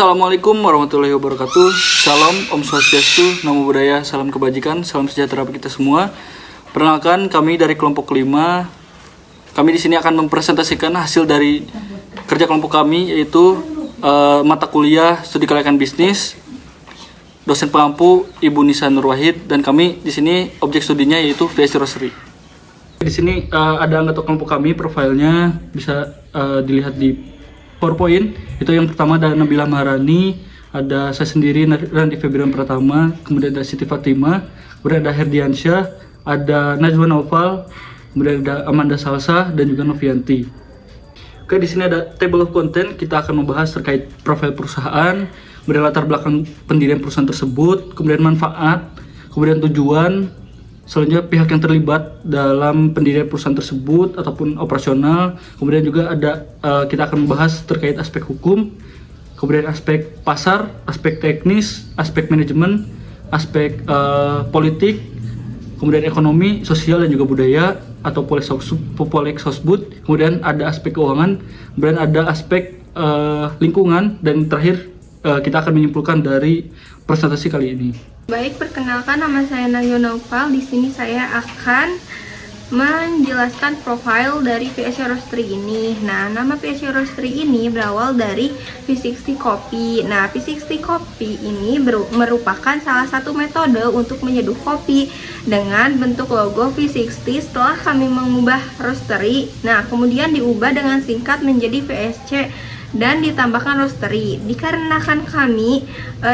Assalamualaikum warahmatullahi wabarakatuh. Salam, Om Swastiastu, Namo Buddhaya, salam kebajikan, salam sejahtera bagi kita semua. Perkenalkan, kami dari kelompok 5. Kami di sini akan mempresentasikan hasil dari kerja kelompok kami, yaitu mata kuliah Studi Kelayakan Bisnis. Dosen pengampu Ibu Nisa Nur Wahid, dan kami di sini objek studinya yaitu VSC Roastery. Di sini ada anggota kelompok kami, profilnya bisa dilihat di PowerPoint. Itu yang pertama ada Nabila Maharani, ada saya sendiri Randi Febrian Pratama, kemudian ada Siti Fatima, kemudian ada Herdiansyah, ada Najwa Naufal, kemudian ada Amanda Salsa dan juga Novianti. Oke, di sini ada table of content. Kita akan membahas terkait profil perusahaan, kemudian latar belakang pendirian perusahaan tersebut, kemudian manfaat, kemudian tujuan, selanjutnya pihak yang terlibat dalam pendirian perusahaan tersebut ataupun operasional. Kemudian juga ada kita akan membahas terkait aspek hukum, kemudian aspek pasar, aspek teknis, aspek manajemen, aspek politik, kemudian ekonomi, sosial dan juga budaya atau Polek Sosbud. Kemudian ada aspek keuangan, kemudian ada aspek lingkungan, dan terakhir kita akan menyimpulkan dari presentasi kali ini. Baik, perkenalkan, nama saya Najwa Naufal. Di sini saya akan menjelaskan profil dari VSC Roastery ini. Nah, nama VSC Roastery ini berawal dari V60 Kopi. Nah, V60 Kopi ini merupakan salah satu metode untuk menyeduh kopi dengan bentuk logo V60 setelah kami mengubah roastery. Nah, kemudian diubah dengan singkat menjadi VSC dan ditambahkan roastery. Dikarenakan kami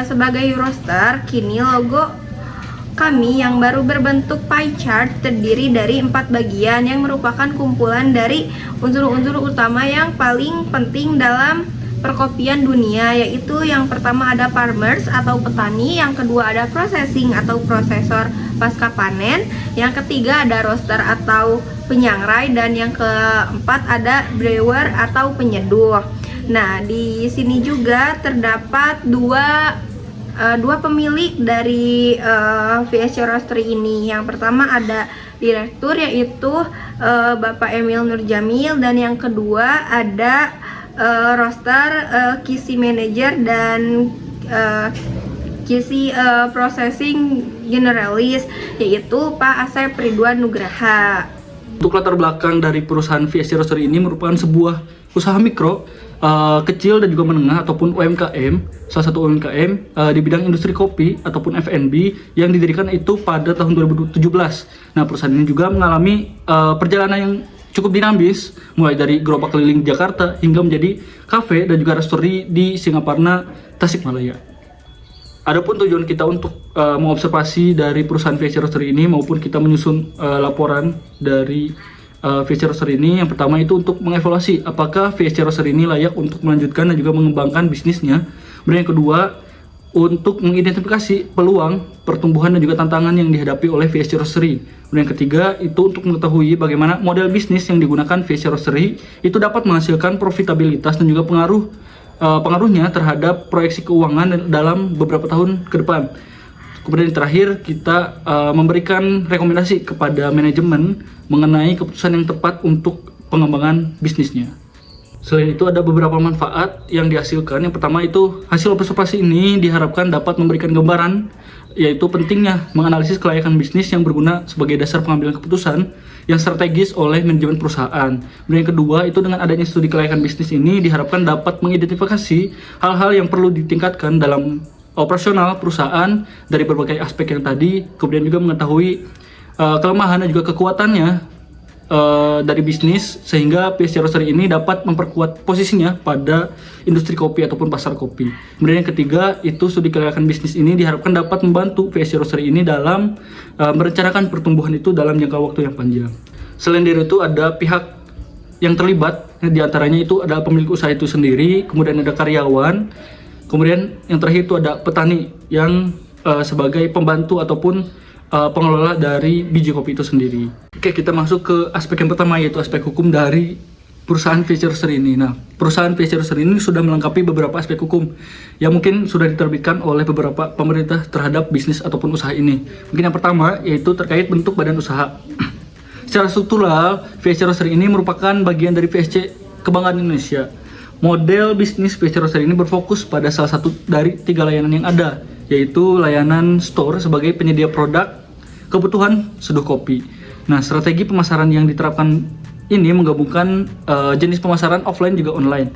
sebagai roaster, kini logo kami yang baru berbentuk pie chart terdiri dari 4 bagian yang merupakan kumpulan dari unsur-unsur utama yang paling penting dalam perkopian dunia, yaitu yang pertama ada farmers atau petani, yang kedua ada processing atau prosesor pasca panen, yang ketiga ada roaster atau penyangrai, dan yang keempat ada brewer atau penyeduh. Nah, di sini juga terdapat dua pemilik dari VSC Roastery ini. Yang pertama ada direktur, yaitu Bapak Emil Nurjamil, dan yang kedua ada roaster, QC manager, dan QC processing generalis, yaitu Pak Asep Ridwan Nugraha. Untuk latar belakang dari perusahaan VSC Roastery ini merupakan sebuah usaha mikro, kecil dan juga menengah ataupun UMKM, salah satu UMKM di bidang industri kopi ataupun F&B yang didirikan itu pada tahun 2017. Nah, perusahaan ini juga mengalami perjalanan yang cukup dinamis, mulai dari gerobak keliling Jakarta hingga menjadi kafe dan juga restoran di Singaparna, Tasikmalaya. Adapun tujuan kita untuk mengobservasi dari perusahaan VSC Roastery ini maupun kita menyusun laporan dari VSC Roastery ini, yang pertama itu untuk mengevaluasi apakah VSC Roastery ini layak untuk melanjutkan dan juga mengembangkan bisnisnya. Kemudian yang kedua, untuk mengidentifikasi peluang pertumbuhan dan juga tantangan yang dihadapi oleh VSC Roastery. Kemudian yang ketiga itu untuk mengetahui bagaimana model bisnis yang digunakan VSC Roastery itu dapat menghasilkan profitabilitas dan juga pengaruhnya terhadap proyeksi keuangan dalam beberapa tahun ke depan. Kemudian yang terakhir, kita memberikan rekomendasi kepada manajemen mengenai keputusan yang tepat untuk pengembangan bisnisnya. Selain itu, ada beberapa manfaat yang dihasilkan. Yang pertama itu, hasil observasi ini diharapkan dapat memberikan gambaran, yaitu pentingnya menganalisis kelayakan bisnis yang berguna sebagai dasar pengambilan keputusan yang strategis oleh manajemen perusahaan. Kemudian yang kedua, itu dengan adanya studi kelayakan bisnis ini diharapkan dapat mengidentifikasi hal-hal yang perlu ditingkatkan dalam operasional perusahaan dari berbagai aspek yang tadi, kemudian juga mengetahui kelemahan dan juga kekuatannya dari bisnis, sehingga VSC Roastery ini dapat memperkuat posisinya pada industri kopi ataupun pasar kopi. Kemudian yang ketiga, itu studi kelayakan bisnis ini diharapkan dapat membantu VSC Roastery ini dalam merencanakan pertumbuhan itu dalam jangka waktu yang panjang. Selain dari itu, ada pihak yang terlibat, diantaranya itu adalah pemilik usaha itu sendiri, kemudian ada karyawan, kemudian yang terakhir itu ada petani yang sebagai pembantu ataupun pengelola dari biji kopi itu sendiri. Oke, kita masuk ke aspek yang pertama, yaitu aspek hukum dari perusahaan VSC Roastery ini. Nah, perusahaan VSC Roastery ini sudah melengkapi beberapa aspek hukum yang mungkin sudah diterbitkan oleh beberapa pemerintah terhadap bisnis ataupun usaha ini. Mungkin yang pertama yaitu terkait bentuk badan usaha. Secara struktural, VSC Roastery ini merupakan bagian dari VSC Kebanggaan Indonesia. Model bisnis VSC Roastery ini berfokus pada salah satu dari 3 layanan yang ada, yaitu layanan store sebagai penyedia produk kebutuhan seduh kopi. Nah, strategi pemasaran yang diterapkan ini menggabungkan jenis pemasaran offline juga online.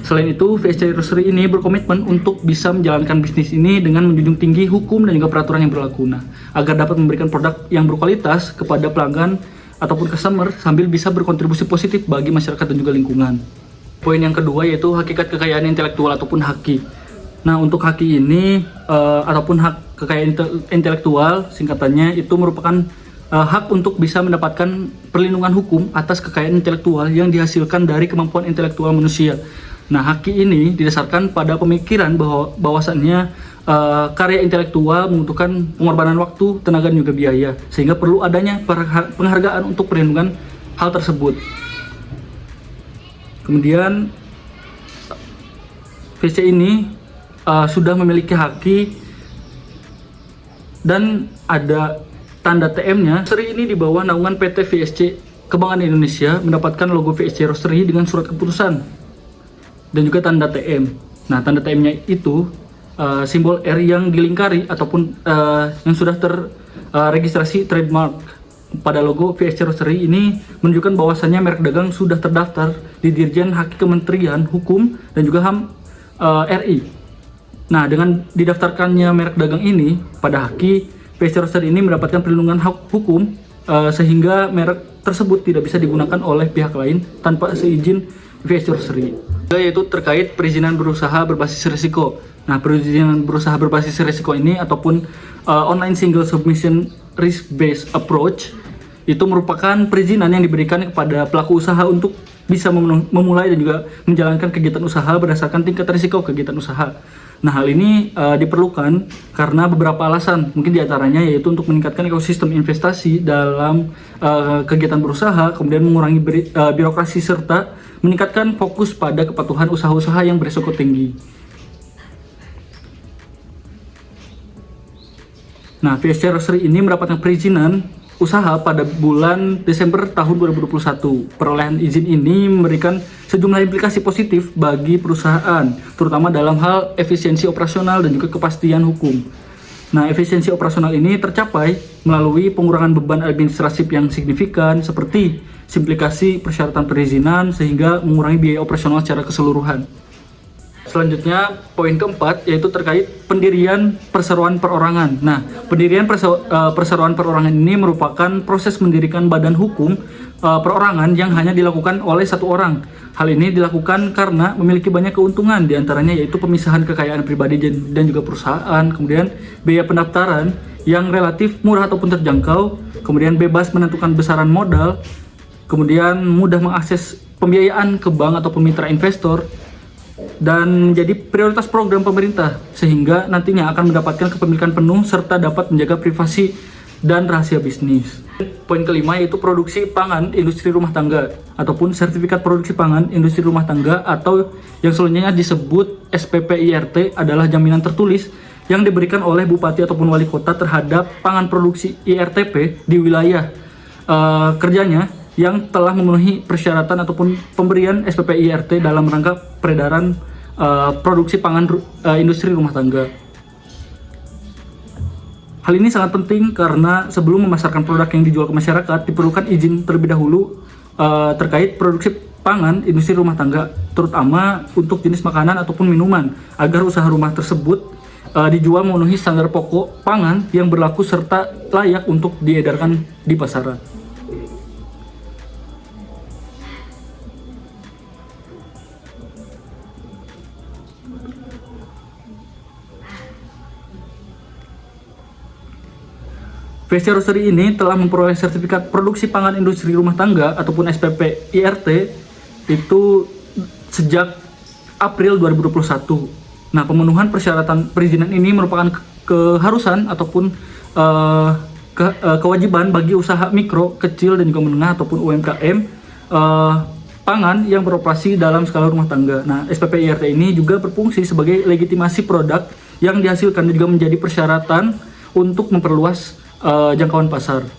Selain itu, VSC Roastery ini berkomitmen untuk bisa menjalankan bisnis ini dengan menjunjung tinggi hukum dan juga peraturan yang berlaku, agar dapat memberikan produk yang berkualitas kepada pelanggan ataupun customer sambil bisa berkontribusi positif bagi masyarakat dan juga lingkungan. Poin yang kedua yaitu hakikat kekayaan intelektual ataupun haki. Nah, untuk haki ini ataupun hak kekayaan intelektual, singkatannya itu merupakan hak untuk bisa mendapatkan perlindungan hukum atas kekayaan intelektual yang dihasilkan dari kemampuan intelektual manusia. Nah, haki ini didasarkan pada pemikiran bahwasannya karya intelektual membutuhkan pengorbanan waktu, tenaga, dan juga biaya, sehingga perlu adanya penghargaan untuk perlindungan hal tersebut. Kemudian VSC ini sudah memiliki haki dan ada tanda TM-nya. Roastery ini di bawah naungan PT VSC Kebanggaan Indonesia mendapatkan logo VSC Roastery dengan surat keputusan dan juga tanda TM. Nah, tanda TM-nya itu simbol R yang dilingkari ataupun yang sudah terregistrasi trademark pada logo VSC Roastery ini menunjukkan bahwasannya merek dagang sudah terdaftar di Dirjen Haki Kementerian Hukum dan juga HAM RI. Nah, dengan didaftarkannya merek dagang ini pada haki, VSC Roastery ini mendapatkan perlindungan hak hukum sehingga merek tersebut tidak bisa digunakan oleh pihak lain tanpa seizin VSC Roastery. Yaitu terkait perizinan berusaha berbasis risiko. Nah, perizinan berusaha berbasis risiko ini ataupun online single submission risk based approach itu merupakan perizinan yang diberikan kepada pelaku usaha untuk bisa memulai dan juga menjalankan kegiatan usaha berdasarkan tingkat risiko kegiatan usaha. Nah, hal ini diperlukan karena beberapa alasan, mungkin diantaranya yaitu untuk meningkatkan ekosistem investasi dalam kegiatan berusaha, kemudian mengurangi birokrasi serta meningkatkan fokus pada kepatuhan usaha-usaha yang berisiko tinggi. Nah, VSC Roastery ini mendapatkan perizinan usaha pada bulan Desember tahun 2021. Perolehan izin ini memberikan sejumlah implikasi positif bagi perusahaan, terutama dalam hal efisiensi operasional dan juga kepastian hukum. Nah, efisiensi operasional ini tercapai melalui pengurangan beban administratif yang signifikan seperti simplifikasi persyaratan perizinan sehingga mengurangi biaya operasional secara keseluruhan. Selanjutnya, poin keempat yaitu terkait pendirian perseroan perorangan. Nah, pendirian perseroan perorangan ini merupakan proses mendirikan badan hukum perorangan yang hanya dilakukan oleh satu orang. Hal ini dilakukan karena memiliki banyak keuntungan, diantaranya yaitu pemisahan kekayaan pribadi dan juga perusahaan, kemudian biaya pendaftaran yang relatif murah ataupun terjangkau, kemudian bebas menentukan besaran modal, kemudian mudah mengakses pembiayaan ke bank ataupun mitra investor, dan menjadi prioritas program pemerintah sehingga nantinya akan mendapatkan kepemilikan penuh serta dapat menjaga privasi dan rahasia bisnis. Poin kelima yaitu produksi pangan industri rumah tangga ataupun sertifikat produksi pangan industri rumah tangga atau yang selanjutnya disebut SPPIRT adalah jaminan tertulis yang diberikan oleh bupati ataupun wali kota terhadap pangan produksi IRTP di wilayah kerjanya yang telah memenuhi persyaratan ataupun pemberian SPPIRT dalam rangka peredaran produksi pangan industri rumah tangga. Hal ini sangat penting karena sebelum memasarkan produk yang dijual ke masyarakat diperlukan izin terlebih dahulu terkait produksi pangan industri rumah tangga, terutama untuk jenis makanan ataupun minuman, agar usaha rumah tersebut dijual memenuhi standar pokok pangan yang berlaku serta layak untuk diedarkan di pasaran. VSC Roastery ini telah memperoleh sertifikat produksi pangan industri rumah tangga ataupun SPPIRT itu sejak April 2021. Nah, pemenuhan persyaratan perizinan ini merupakan keharusan ataupun kewajiban bagi usaha mikro, kecil, dan juga menengah ataupun UMKM pangan yang beroperasi dalam skala rumah tangga. Nah, SPPIRT ini juga berfungsi sebagai legitimasi produk yang dihasilkan dan juga menjadi persyaratan untuk memperluas jangkauan pasar.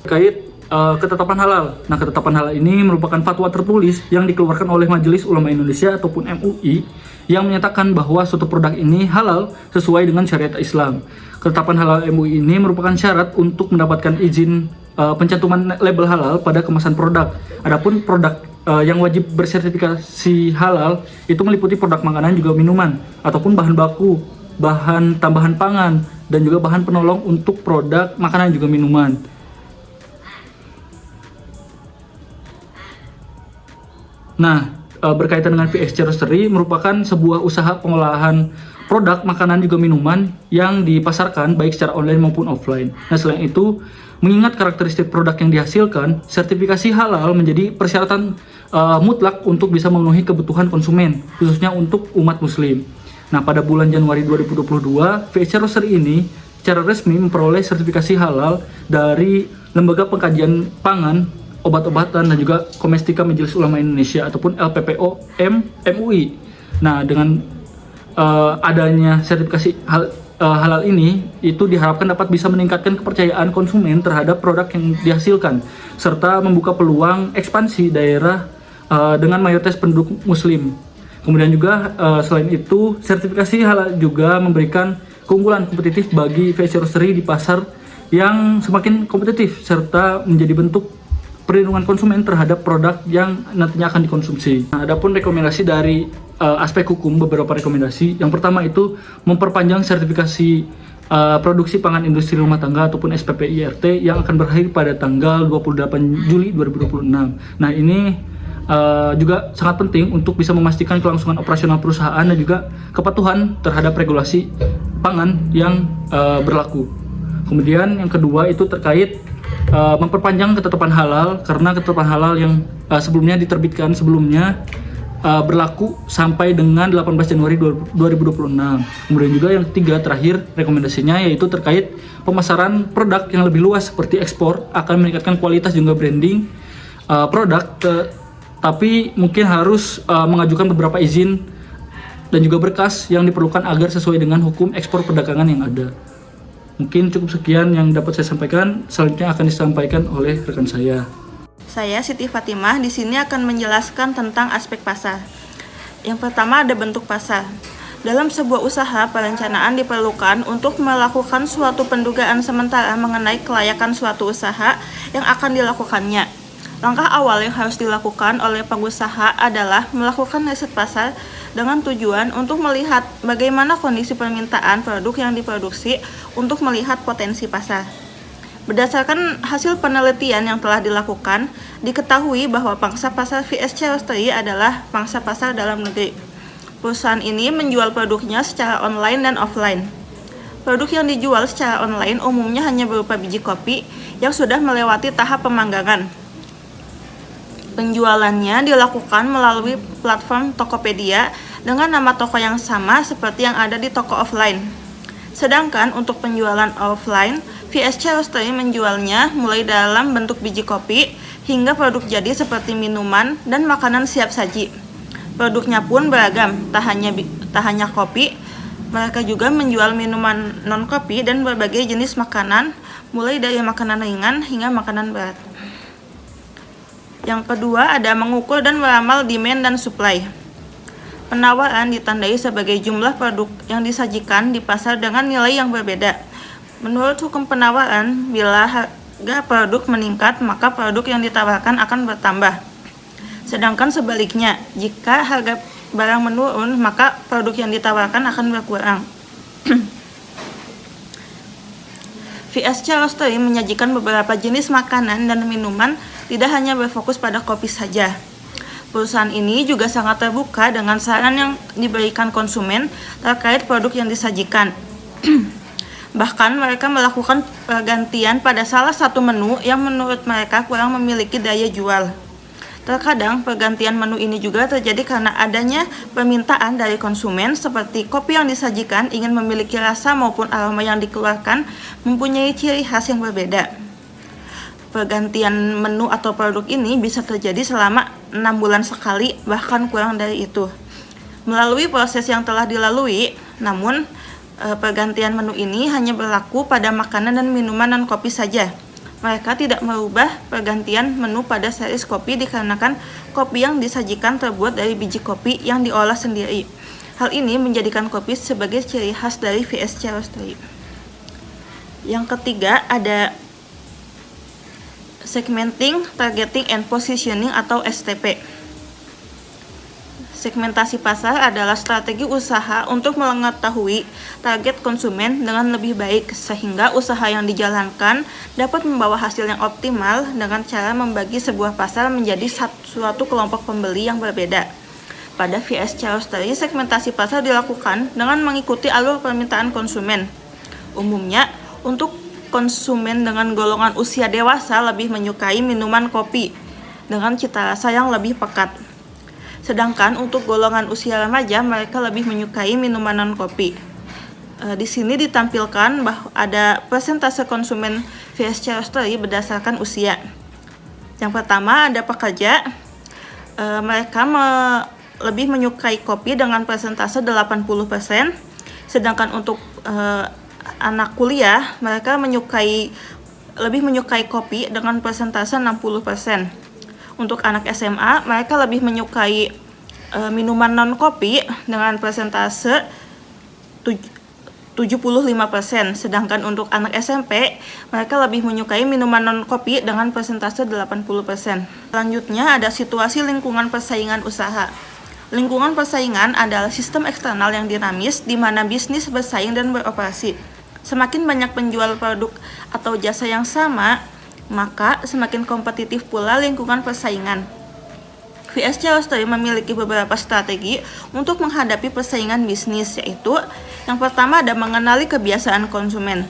Terkait ketetapan halal. Nah, ketetapan halal ini merupakan fatwa tertulis yang dikeluarkan oleh Majelis Ulama Indonesia ataupun MUI yang menyatakan bahwa suatu produk ini halal sesuai dengan syariat Islam. Ketetapan halal MUI ini merupakan syarat untuk mendapatkan izin pencantuman label halal pada kemasan produk. Adapun produk yang wajib bersertifikasi halal itu meliputi produk makanan juga minuman ataupun bahan baku, bahan tambahan pangan, dan juga bahan penolong untuk produk makanan juga minuman. Nah, berkaitan dengan VSC Roastery merupakan sebuah usaha pengolahan produk makanan juga minuman yang dipasarkan baik secara online maupun offline. Nah, selain itu, mengingat karakteristik produk yang dihasilkan, sertifikasi halal menjadi persyaratan mutlak untuk bisa memenuhi kebutuhan konsumen, khususnya untuk umat muslim. Nah, pada bulan Januari 2022, VSC Roastery ini secara resmi memperoleh sertifikasi halal dari Lembaga Pengkajian Pangan, Obat-obatan dan juga Komestika Majelis Ulama Indonesia ataupun LPPOM MUI. Nah, dengan adanya sertifikasi halal ini, itu diharapkan dapat bisa meningkatkan kepercayaan konsumen terhadap produk yang dihasilkan, serta membuka peluang ekspansi daerah dengan mayoritas penduduk muslim. Kemudian juga selain itu, sertifikasi halal juga memberikan keunggulan kompetitif bagi VSC Roastery di pasar yang semakin kompetitif, serta menjadi bentuk perlindungan konsumen terhadap produk yang nantinya akan dikonsumsi. Nah, adapun rekomendasi dari aspek hukum, beberapa rekomendasi. Yang pertama itu memperpanjang sertifikasi produksi pangan industri rumah tangga ataupun SPPIRT yang akan berakhir pada tanggal 28 Juli 2026. Nah, ini juga sangat penting untuk bisa memastikan kelangsungan operasional perusahaan dan juga kepatuhan terhadap regulasi pangan yang berlaku. Kemudian yang kedua itu terkait memperpanjang ketetapan halal, karena ketetapan halal yang sebelumnya diterbitkan sebelumnya berlaku sampai dengan 18 Januari 2026. Kemudian juga yang ketiga terakhir rekomendasinya yaitu terkait pemasaran produk yang lebih luas seperti ekspor akan meningkatkan kualitas juga branding produk, tapi mungkin harus mengajukan beberapa izin dan juga berkas yang diperlukan agar sesuai dengan hukum ekspor perdagangan yang ada. Mungkin cukup sekian yang dapat saya sampaikan. Selanjutnya akan disampaikan oleh rekan saya. Saya Siti Fatimah di sini akan menjelaskan tentang aspek pasar. Yang pertama ada bentuk pasar. Dalam sebuah usaha, perencanaan diperlukan untuk melakukan suatu pendugaan sementara mengenai kelayakan suatu usaha yang akan dilakukannya. Langkah awal yang harus dilakukan oleh pengusaha adalah melakukan riset pasar dengan tujuan untuk melihat bagaimana kondisi permintaan produk yang diproduksi untuk melihat potensi pasar. Berdasarkan hasil penelitian yang telah dilakukan, diketahui bahwa pangsa pasar VSC Roastery adalah pangsa pasar dalam negeri. Perusahaan ini menjual produknya secara online dan offline. Produk yang dijual secara online umumnya hanya berupa biji kopi yang sudah melewati tahap pemanggangan. Penjualannya dilakukan melalui platform Tokopedia dengan nama toko yang sama seperti yang ada di toko offline. Sedangkan untuk penjualan offline, VSC Roastery menjualnya mulai dalam bentuk biji kopi hingga produk jadi seperti minuman dan makanan siap saji. Produknya pun beragam, tak hanya kopi, mereka juga menjual minuman non-kopi dan berbagai jenis makanan, mulai dari makanan ringan hingga makanan berat. Yang kedua ada mengukur dan meramal demand dan supply. Penawaran ditandai sebagai jumlah produk yang disajikan di pasar dengan nilai yang berbeda. Menurut hukum penawaran, bila harga produk meningkat, maka produk yang ditawarkan akan bertambah. Sedangkan sebaliknya, jika harga barang menurun, maka produk yang ditawarkan akan berkurang. VSC Roastery menyajikan beberapa jenis makanan dan minuman, tidak hanya berfokus pada kopi saja. Perusahaan ini juga sangat terbuka dengan saran yang diberikan konsumen terkait produk yang disajikan. Bahkan mereka melakukan pergantian pada salah satu menu yang menurut mereka kurang memiliki daya jual. Terkadang pergantian menu ini juga terjadi karena adanya permintaan dari konsumen, seperti kopi yang disajikan ingin memiliki rasa maupun aroma yang dikeluarkan mempunyai ciri khas yang berbeda. Pergantian menu atau produk ini bisa terjadi selama 6 bulan sekali, bahkan kurang dari itu. Melalui proses yang telah dilalui, namun pergantian menu ini hanya berlaku pada makanan dan minuman non kopi saja. Mereka tidak merubah pergantian menu pada series kopi dikarenakan kopi yang disajikan terbuat dari biji kopi yang diolah sendiri. Hal ini menjadikan kopi sebagai ciri khas dari VSC Roastery. Yang ketiga ada segmenting, targeting, and positioning atau STP. Segmentasi pasar adalah strategi usaha untuk mengetahui target konsumen dengan lebih baik sehingga usaha yang dijalankan dapat membawa hasil yang optimal dengan cara membagi sebuah pasar menjadi suatu kelompok pembeli yang berbeda. Pada VSC Roastery, segmentasi pasar dilakukan dengan mengikuti alur permintaan konsumen. Umumnya, untuk konsumen dengan golongan usia dewasa lebih menyukai minuman kopi dengan cita rasa yang lebih pekat. Sedangkan untuk golongan usia remaja, mereka lebih menyukai minuman non-kopi. Di sini ditampilkan bahwa ada persentase konsumen VSC Roastery berdasarkan usia. Yang pertama ada pekerja, mereka lebih menyukai kopi dengan persentase 80%, sedangkan untuk anak kuliah, mereka lebih menyukai kopi dengan persentase 60%. Untuk anak SMA, mereka lebih menyukai minuman non-kopi dengan persentase 75%, sedangkan untuk anak SMP, mereka lebih menyukai minuman non-kopi dengan persentase 80%. Selanjutnya ada situasi lingkungan persaingan usaha. Lingkungan persaingan adalah sistem eksternal yang dinamis di mana bisnis bersaing dan beroperasi. Semakin banyak penjual produk atau jasa yang sama, maka semakin kompetitif pula lingkungan persaingan. VSC Roastery memiliki beberapa strategi untuk menghadapi persaingan bisnis, yaitu yang pertama ada mengenali kebiasaan konsumen.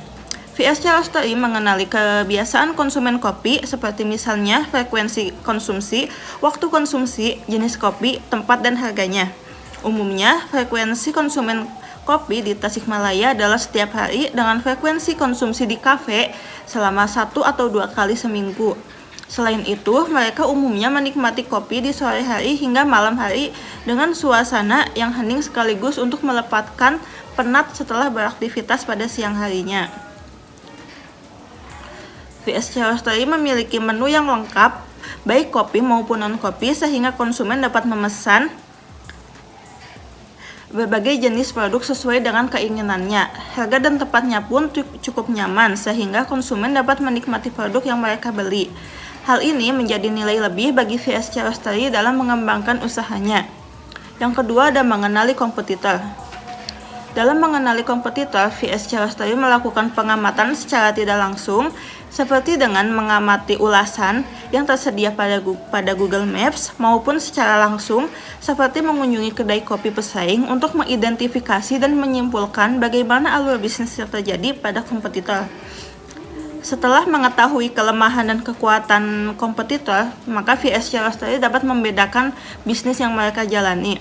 VSC Roastery mengenali kebiasaan konsumen kopi seperti misalnya frekuensi konsumsi, waktu konsumsi, jenis kopi, tempat, dan harganya. Umumnya, frekuensi konsumen kopi di Tasikmalaya adalah setiap hari dengan frekuensi konsumsi di kafe selama 1 atau 2 kali seminggu. Selain itu, mereka umumnya menikmati kopi di sore hari hingga malam hari dengan suasana yang hening sekaligus untuk melepaskan penat setelah beraktivitas pada siang harinya. VSC Roastery memiliki menu yang lengkap, baik kopi maupun non-kopi, sehingga konsumen dapat memesan berbagai jenis produk sesuai dengan keinginannya. Harga dan tempatnya pun cukup nyaman sehingga konsumen dapat menikmati produk yang mereka beli. Hal ini menjadi nilai lebih bagi VSC Roastery dalam mengembangkan usahanya. Yang kedua ada mengenali kompetitor. Dalam mengenali kompetitor, VSC Roastery melakukan pengamatan secara tidak langsung seperti dengan mengamati ulasan yang tersedia pada Google Maps maupun secara langsung seperti mengunjungi kedai kopi pesaing untuk mengidentifikasi dan menyimpulkan bagaimana alur bisnis yang terjadi pada kompetitor. Setelah mengetahui kelemahan dan kekuatan kompetitor, maka VSC Roastery dapat membedakan bisnis yang mereka jalani.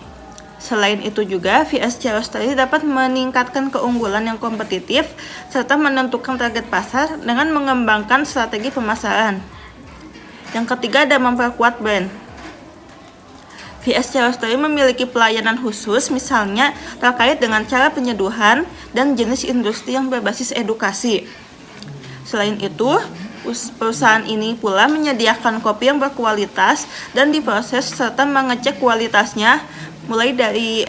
Selain itu juga, VSC Roastery dapat meningkatkan keunggulan yang kompetitif serta menentukan target pasar dengan mengembangkan strategi pemasaran. Yang ketiga ada memperkuat brand. VSC Roastery memiliki pelayanan khusus misalnya terkait dengan cara penyeduhan dan jenis industri yang berbasis edukasi. Selain itu, perusahaan ini pula menyediakan kopi yang berkualitas dan diproses serta mengecek kualitasnya mulai dari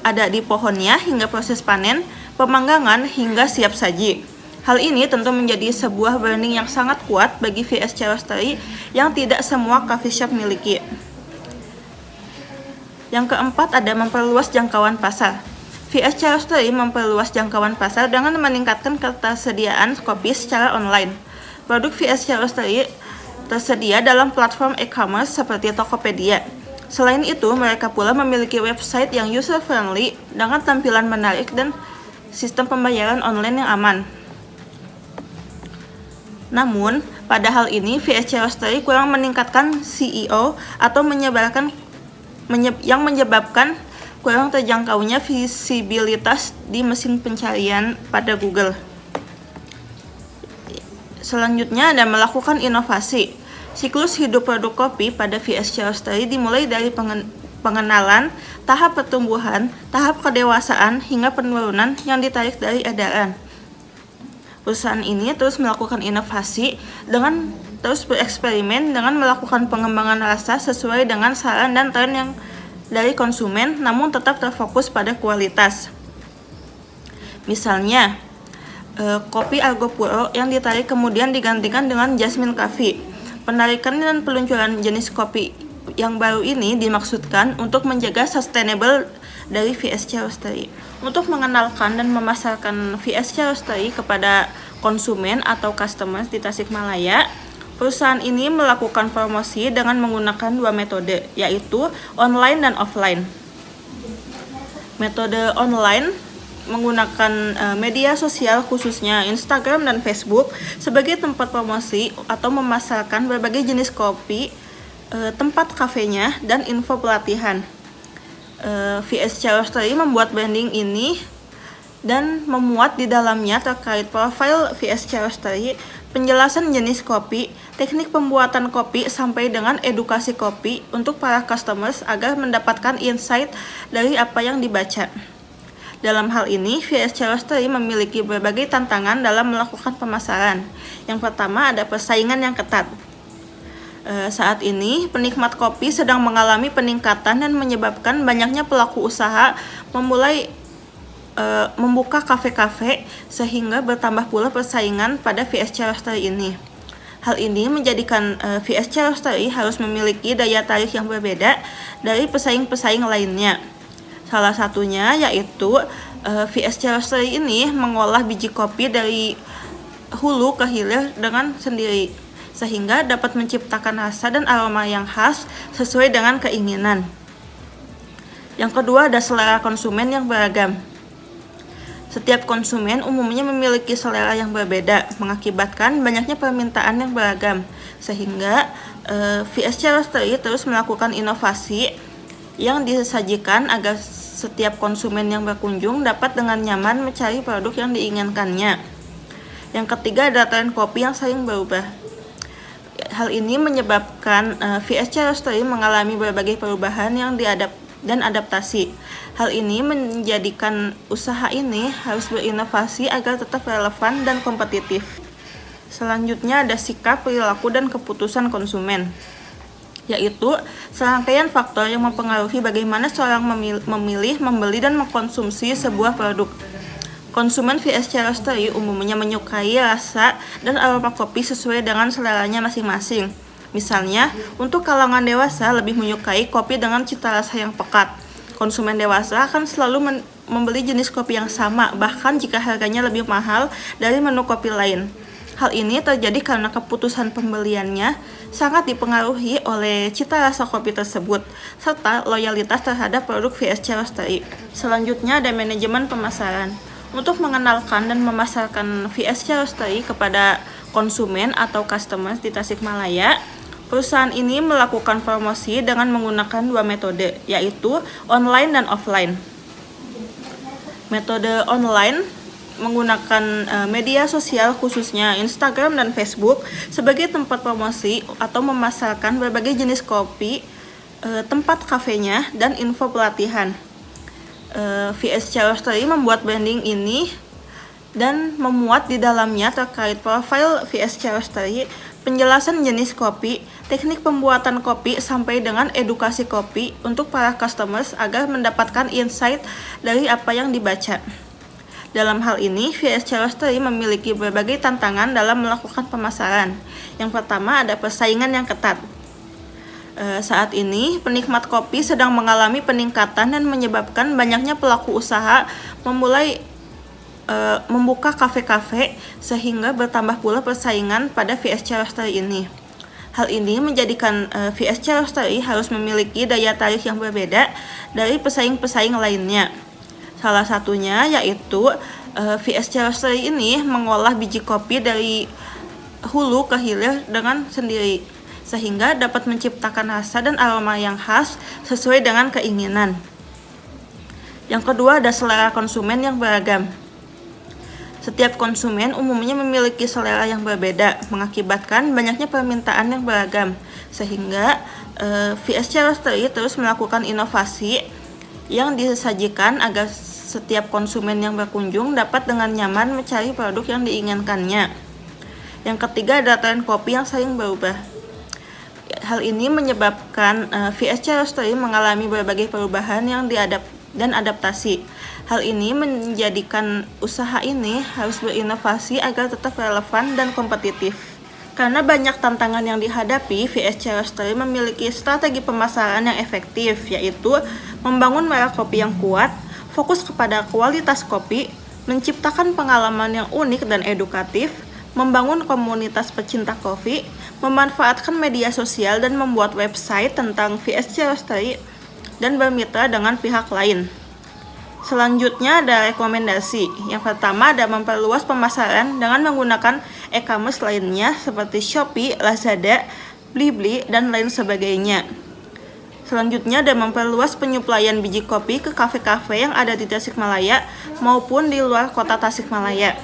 ada di pohonnya hingga proses panen, pemanggangan hingga siap saji. Hal ini tentu menjadi sebuah branding yang sangat kuat bagi VSC Roastery yang tidak semua coffee shop miliki. Yang keempat ada memperluas jangkauan pasar. VSC Roastery memperluas jangkauan pasar dengan meningkatkan ketersediaan kopi secara online. Produk VSC Roastery tersedia dalam platform e-commerce seperti Tokopedia. Selain itu, mereka pula memiliki website yang user-friendly dengan tampilan menarik dan sistem pembayaran online yang aman. Namun, pada hal ini, VSC Roastery kurang meningkatkan SEO atau yang menyebabkan kurang terjangkaunya visibilitas di mesin pencarian pada Google. Selanjutnya ada melakukan inovasi. Siklus hidup produk kopi pada VSC Roastery dimulai dari pengenalan, tahap pertumbuhan, tahap kedewasaan, hingga penurunan yang ditarik dari edaran. Perusahaan ini terus melakukan inovasi dengan terus bereksperimen dengan melakukan pengembangan rasa sesuai dengan saran dan tren yang dari konsumen, namun tetap terfokus pada kualitas. Misalnya, kopi Argo Puro yang ditarik kemudian digantikan dengan Jasmine Coffee. Penarikan dan peluncuran jenis kopi yang baru ini dimaksudkan untuk menjaga sustainable dari VSC Roastery. Untuk mengenalkan dan memasarkan VSC Roastery kepada konsumen atau customers di Tasikmalaya, perusahaan ini melakukan promosi dengan menggunakan dua metode, yaitu online dan offline. Metode online menggunakan media sosial khususnya Instagram dan Facebook sebagai tempat promosi atau memasarkan berbagai jenis kopi, tempat kafenya, dan info pelatihan. VSC Roastery membuat branding ini dan memuat di dalamnya terkait profil VSC Roastery, penjelasan jenis kopi, teknik pembuatan kopi, sampai dengan edukasi kopi untuk para customers agar mendapatkan insight dari apa yang dibaca. Dalam hal ini, VSC Roastery memiliki berbagai tantangan dalam melakukan pemasaran. Yang pertama ada persaingan yang ketat. Saat ini, penikmat kopi sedang mengalami peningkatan dan menyebabkan banyaknya pelaku usaha memulai membuka kafe-kafe sehingga bertambah pula persaingan pada VSC Roastery ini. Hal ini menjadikan VSC Roastery harus memiliki daya tarik yang berbeda dari pesaing-pesaing lainnya. Salah satunya yaitu VSC Roastery ini mengolah biji kopi dari hulu ke hilir dengan sendiri, sehingga dapat menciptakan rasa dan aroma yang khas sesuai dengan keinginan. Yang kedua ada selera konsumen yang beragam. Setiap konsumen umumnya memiliki selera yang berbeda, mengakibatkan banyaknya permintaan yang beragam, sehingga VSC Roastery terus melakukan inovasi yang disajikan agar setiap konsumen yang berkunjung dapat dengan nyaman mencari produk yang diinginkannya. Yang ketiga ada tren kopi yang sering berubah. Hal ini menyebabkan VSC Roastery mengalami berbagai perubahan yang dan adaptasi. Hal ini menjadikan usaha ini harus berinovasi agar tetap relevan dan kompetitif. Selanjutnya ada sikap, perilaku, dan keputusan konsumen, yaitu serangkaian faktor yang mempengaruhi bagaimana seorang memilih, membeli, dan mengkonsumsi sebuah produk. Konsumen VSC Roastery umumnya menyukai rasa dan aroma kopi sesuai dengan seleranya masing-masing. Misalnya, untuk kalangan dewasa lebih menyukai kopi dengan cita rasa yang pekat. Konsumen dewasa akan selalu membeli jenis kopi yang sama, bahkan jika harganya lebih mahal dari menu kopi lain. Hal ini terjadi karena keputusan pembeliannya sangat dipengaruhi oleh cita rasa kopi tersebut, serta loyalitas terhadap produk VSC Roastery. Selanjutnya ada manajemen pemasaran. Untuk mengenalkan dan memasarkan VSC Roastery kepada konsumen atau customers di Tasikmalaya, perusahaan ini melakukan promosi dengan menggunakan dua metode, yaitu online dan offline. Metode online menggunakan media sosial khususnya Instagram dan Facebook sebagai tempat promosi atau memasarkan berbagai jenis kopi, tempat kafenya, dan info pelatihan. VSC Roastery membuat branding ini dan memuat di dalamnya terkait profil VSC Roastery, penjelasan jenis kopi, teknik pembuatan kopi, sampai dengan edukasi kopi untuk para customers agar mendapatkan insight dari apa yang dibaca. Dalam hal ini, VSC Roastery memiliki berbagai tantangan dalam melakukan pemasaran. Yang pertama ada persaingan yang ketat. Saat ini, penikmat kopi sedang mengalami peningkatan dan menyebabkan banyaknya pelaku usaha memulai membuka kafe-kafe sehingga bertambah pula persaingan pada VSC Roastery ini. Hal ini menjadikan VSC Roastery harus memiliki daya tarik yang berbeda dari pesaing-pesaing lainnya. Salah satunya yaitu VSC Roastery ini mengolah biji kopi dari hulu ke hilir dengan sendiri, sehingga dapat menciptakan rasa dan aroma yang khas sesuai dengan keinginan. Yang kedua ada selera konsumen yang beragam. Setiap konsumen umumnya memiliki selera yang berbeda, mengakibatkan banyaknya permintaan yang beragam, sehingga VSC Roastery terus melakukan inovasi yang disajikan agar setiap konsumen yang berkunjung dapat dengan nyaman mencari produk yang diinginkannya. Yang ketiga adalah tren kopi yang sering berubah. Hal ini menyebabkan VSC Roastery mengalami berbagai perubahan yang dan adaptasi. Hal ini menjadikan usaha ini harus berinovasi agar tetap relevan dan kompetitif. Karena banyak tantangan yang dihadapi, VSC Roastery memiliki strategi pemasaran yang efektif, yaitu membangun merek kopi yang kuat, fokus kepada kualitas kopi, menciptakan pengalaman yang unik dan edukatif, membangun komunitas pecinta kopi, memanfaatkan media sosial dan membuat website tentang VSC Roastery, dan bermitra dengan pihak lain. Selanjutnya ada rekomendasi. Yang pertama ada memperluas pemasaran dengan menggunakan e-commerce lainnya seperti Shopee, Lazada, Blibli, dan lain sebagainya. Selanjutnya ada memperluas penyuplaian biji kopi ke kafe-kafe yang ada di Tasikmalaya maupun di luar kota Tasikmalaya.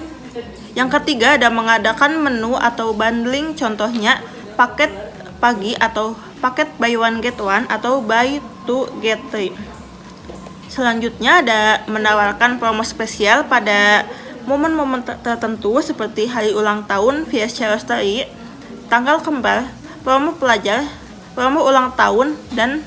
Yang ketiga ada mengadakan menu atau bundling, contohnya paket pagi atau paket buy one get one atau buy two get three. Selanjutnya ada menawarkan promo spesial pada momen-momen tertentu seperti hari ulang tahun VSC Roastery, tanggal kembar, promo pelajar, promo ulang tahun, dan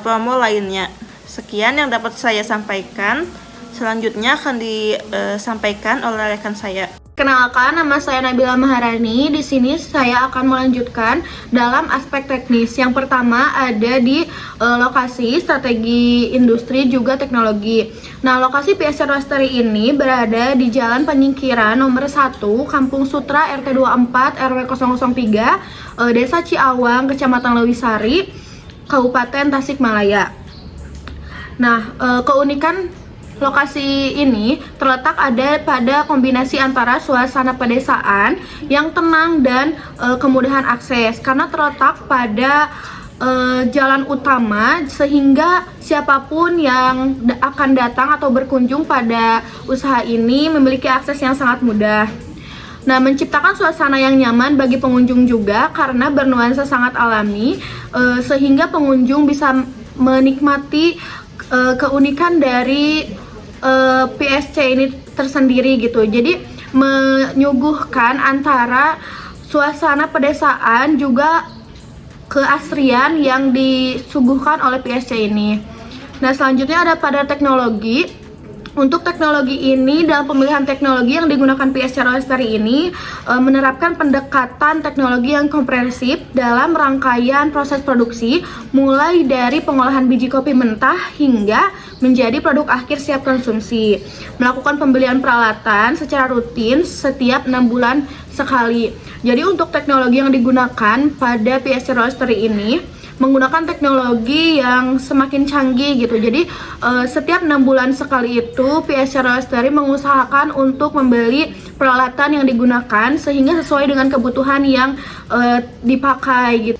promo lainnya. Sekian yang dapat saya sampaikan. Selanjutnya akan disampaikan oleh rekan saya. Kenalkan, nama saya Nabila Maharani. Di sini saya akan melanjutkan dalam aspek teknis. Yang pertama ada di lokasi, strategi industri, juga teknologi. Nah, lokasi VSC Roastery ini berada di Jalan Penyingkiran nomor 1, Kampung Sutra, RT 24, RW 003, Desa Ciawang, Kecamatan Lewisari, Kabupaten Tasikmalaya. Nah, keunikan lokasi ini terletak ada pada kombinasi antara suasana pedesaan yang tenang dan kemudahan akses, karena terletak pada jalan utama sehingga siapapun yang akan datang atau berkunjung pada usaha ini memiliki akses yang sangat mudah. Nah, menciptakan suasana yang nyaman bagi pengunjung juga karena bernuansa sangat alami, sehingga pengunjung bisa menikmati keunikan dari PSC ini tersendiri gitu. Jadi menyuguhkan antara suasana pedesaan juga keasrian yang disuguhkan oleh PSC ini. Nah, selanjutnya ada pada teknologi. Untuk teknologi ini, dalam pemilihan teknologi yang digunakan PSC Roastery ini menerapkan pendekatan teknologi yang komprehensif dalam rangkaian proses produksi, mulai dari pengolahan biji kopi mentah hingga menjadi produk akhir siap konsumsi. Melakukan pembelian peralatan secara rutin setiap 6 bulan sekali. Jadi untuk teknologi yang digunakan pada PSC Roastery ini menggunakan teknologi yang semakin canggih gitu. Jadi setiap 6 bulan sekali itu PSC Roastery mengusahakan untuk membeli peralatan yang digunakan sehingga sesuai dengan kebutuhan yang dipakai gitu.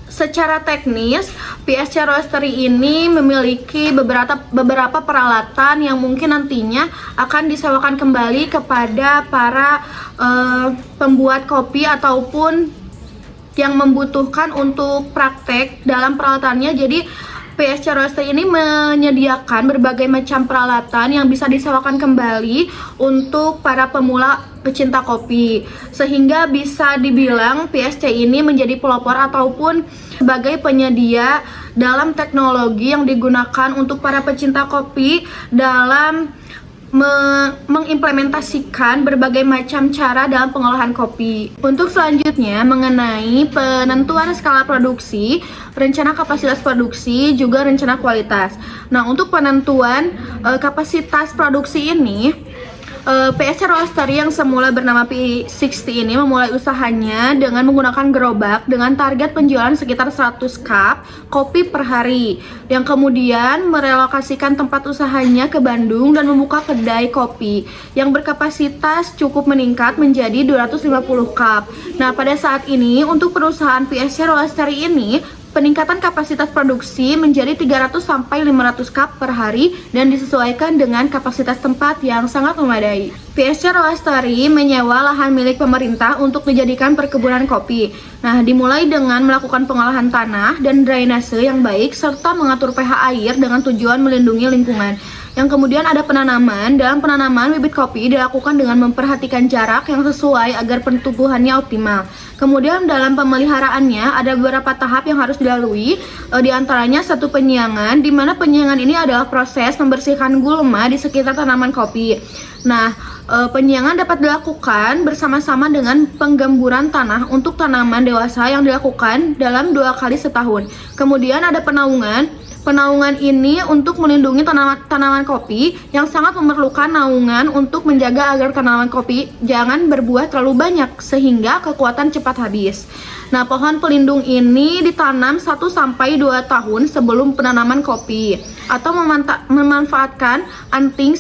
Secara teknis, PSC Roastery ini memiliki beberapa peralatan yang mungkin nantinya akan disewakan kembali kepada para pembuat kopi ataupun yang membutuhkan untuk praktek dalam peralatannya. Jadi PSC Roastery ini menyediakan berbagai macam peralatan yang bisa disewakan kembali untuk para pemula pecinta kopi, sehingga bisa dibilang PSC ini menjadi pelopor ataupun sebagai penyedia dalam teknologi yang digunakan untuk para pecinta kopi dalam mengimplementasikan berbagai macam cara dalam pengolahan kopi. Untuk selanjutnya mengenai penentuan skala produksi, rencana kapasitas produksi, juga rencana kualitas. Nah, untuk penentuan kapasitas produksi ini, PSC Roastery yang semula bernama P60 ini memulai usahanya dengan menggunakan gerobak dengan target penjualan sekitar 100 cup kopi per hari, yang kemudian merelokasikan tempat usahanya ke Bandung dan membuka kedai kopi yang berkapasitas cukup meningkat menjadi 250 cup. Nah, pada saat ini untuk perusahaan PSC Roastery ini peningkatan kapasitas produksi menjadi 300 sampai 500 cup per hari dan disesuaikan dengan kapasitas tempat yang sangat memadai. PSC Roastery menyewa lahan milik pemerintah untuk dijadikan perkebunan kopi. Nah, dimulai dengan melakukan pengolahan tanah dan drainase yang baik serta mengatur pH air dengan tujuan melindungi lingkungan. Yang kemudian ada penanaman. Dalam penanaman, bibit kopi dilakukan dengan memperhatikan jarak yang sesuai agar pertumbuhannya optimal. Kemudian dalam pemeliharaannya ada beberapa tahap yang harus dilalui, di antaranya satu penyiangan, di mana penyiangan ini adalah proses membersihkan gulma di sekitar tanaman kopi. Nah, penyiangan dapat dilakukan bersama-sama dengan penggemburan tanah untuk tanaman dewasa yang dilakukan dalam 2 kali setahun. Kemudian ada penaungan. Penaungan ini untuk melindungi tanaman kopi yang sangat memerlukan naungan untuk menjaga agar tanaman kopi jangan berbuah terlalu banyak sehingga kekuatan cepat habis. Nah, pohon pelindung ini ditanam 1-2 tahun sebelum penanaman kopi atau memanfaatkan anting.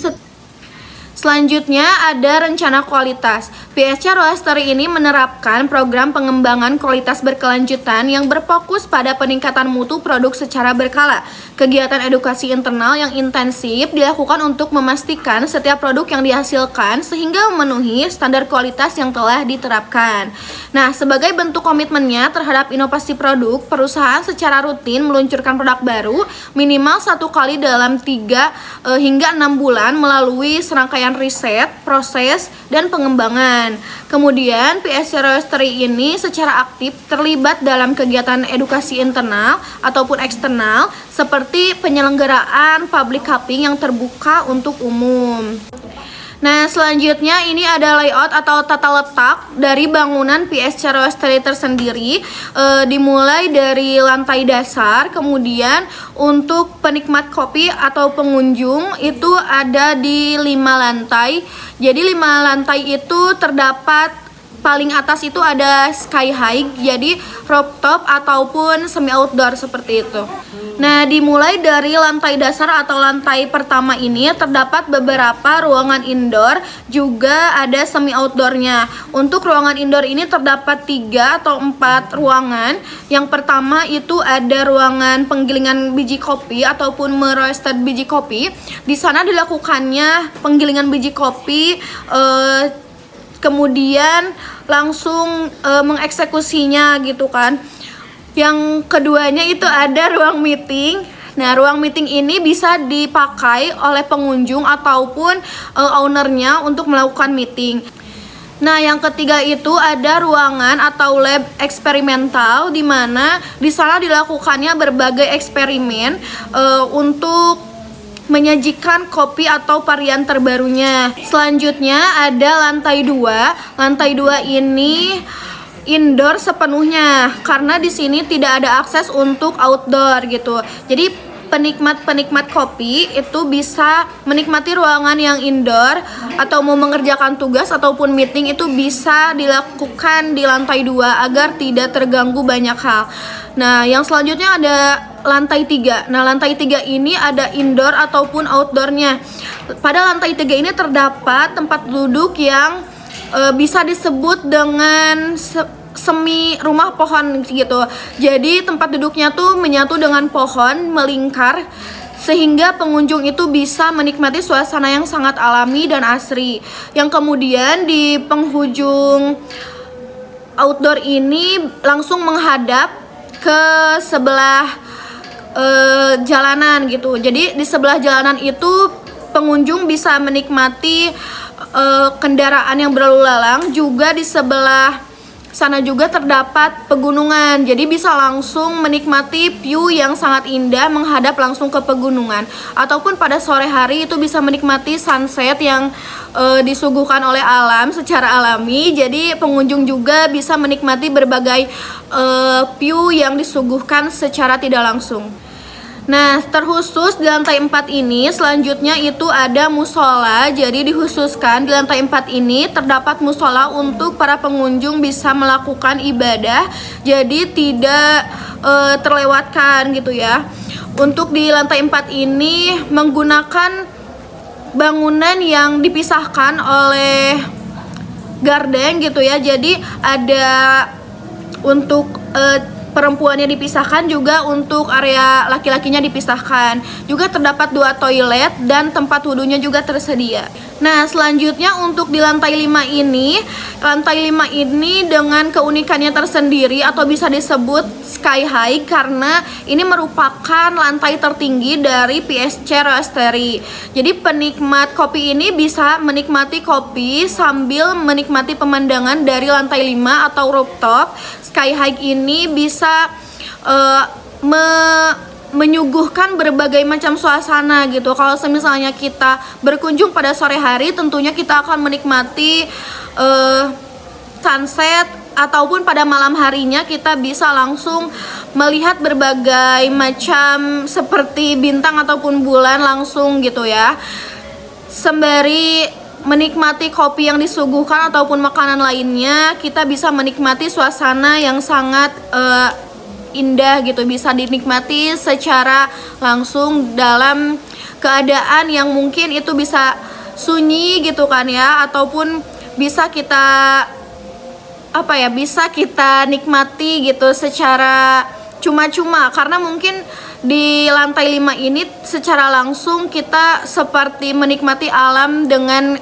Selanjutnya ada rencana kualitas. PSC Roastery ini menerapkan program pengembangan kualitas berkelanjutan yang berfokus pada peningkatan mutu produk secara berkala. Kegiatan edukasi internal yang intensif dilakukan untuk memastikan setiap produk yang dihasilkan sehingga memenuhi standar kualitas yang telah diterapkan. Nah, sebagai bentuk komitmennya terhadap inovasi produk, perusahaan secara rutin meluncurkan produk baru minimal 1 kali dalam 3 hingga 6 bulan melalui serangkaian riset, proses, dan pengembangan. Kemudian PSC Roastery ini secara aktif terlibat dalam kegiatan edukasi internal ataupun eksternal seperti penyelenggaraan public cupping yang terbuka untuk umum. Nah, selanjutnya ini ada layout atau tata letak dari bangunan PSC Roastery tersendiri, dimulai dari lantai dasar, kemudian untuk penikmat kopi atau pengunjung itu ada di 5 lantai. Jadi 5 lantai itu terdapat paling atas itu ada sky high, jadi rooftop ataupun semi outdoor seperti itu. Nah, dimulai dari lantai dasar atau lantai pertama ini terdapat beberapa ruangan indoor, juga ada semi outdoornya. Untuk ruangan indoor ini terdapat 3 atau 4 ruangan. Yang pertama itu ada ruangan penggilingan biji kopi ataupun meroasted biji kopi. Di sana dilakukannya penggilingan biji kopi, kemudian langsung mengeksekusinya gitu kan. Yang keduanya itu ada ruang meeting. Nah, ruang meeting ini bisa dipakai oleh pengunjung ataupun ownernya untuk melakukan meeting. Nah, yang ketiga itu ada ruangan atau lab eksperimental, di mana di sana dilakukannya berbagai eksperimen untuk menyajikan kopi atau varian terbarunya. Selanjutnya ada lantai 2. Lantai 2 ini indoor sepenuhnya karena di sini tidak ada akses untuk outdoor gitu. Jadi penikmat kopi itu bisa menikmati ruangan yang indoor atau mau mengerjakan tugas ataupun meeting itu bisa dilakukan di lantai 2 agar tidak terganggu banyak hal. Nah, yang selanjutnya ada lantai 3. Nah, lantai 3 ini ada indoor ataupun outdoornya. Pada lantai 3 ini terdapat tempat duduk yang bisa disebut dengan semi rumah pohon gitu. Jadi tempat duduknya tuh menyatu dengan pohon, melingkar, sehingga pengunjung itu bisa menikmati suasana yang sangat alami dan asri. Yang kemudian di penghujung outdoor ini langsung menghadap ke sebelah jalanan gitu. Jadi di sebelah jalanan itu pengunjung bisa menikmati kendaraan yang berlalu lalang. Juga di sebelah sana juga terdapat pegunungan, jadi bisa langsung menikmati view yang sangat indah menghadap langsung ke pegunungan. Ataupun pada sore hari itu bisa menikmati sunset yang disuguhkan oleh alam secara alami. Jadi pengunjung juga bisa menikmati berbagai view yang disuguhkan secara tidak langsung. Nah, terkhusus di lantai 4 ini selanjutnya itu ada musola. Jadi dikhususkan di lantai 4 ini terdapat musola untuk para pengunjung bisa melakukan ibadah. Jadi tidak terlewatkan gitu ya. Untuk di lantai 4 ini menggunakan bangunan yang dipisahkan oleh gardeng gitu ya. Jadi ada untuk perempuannya dipisahkan, juga untuk area laki-lakinya dipisahkan. Juga terdapat 2 toilet dan tempat wudhunya juga tersedia. Nah, selanjutnya untuk di lantai 5 ini dengan keunikannya tersendiri atau bisa disebut sky high karena ini merupakan lantai tertinggi dari PSC Roastery. Jadi penikmat kopi ini bisa menikmati kopi sambil menikmati pemandangan dari lantai 5 atau rooftop. Sky high ini bisa menyuguhkan berbagai macam suasana gitu. Kalau misalnya kita berkunjung pada sore hari, tentunya kita akan menikmati sunset, ataupun pada malam harinya kita bisa langsung melihat berbagai macam seperti bintang ataupun bulan langsung gitu ya. Sembari menikmati kopi yang disuguhkan ataupun makanan lainnya, kita bisa menikmati suasana yang sangat indah gitu, bisa dinikmati secara langsung dalam keadaan yang mungkin itu bisa sunyi gitu kan ya, ataupun bisa kita bisa kita nikmati gitu secara cuma-cuma, karena mungkin di lantai 5 ini secara langsung kita seperti menikmati alam dengan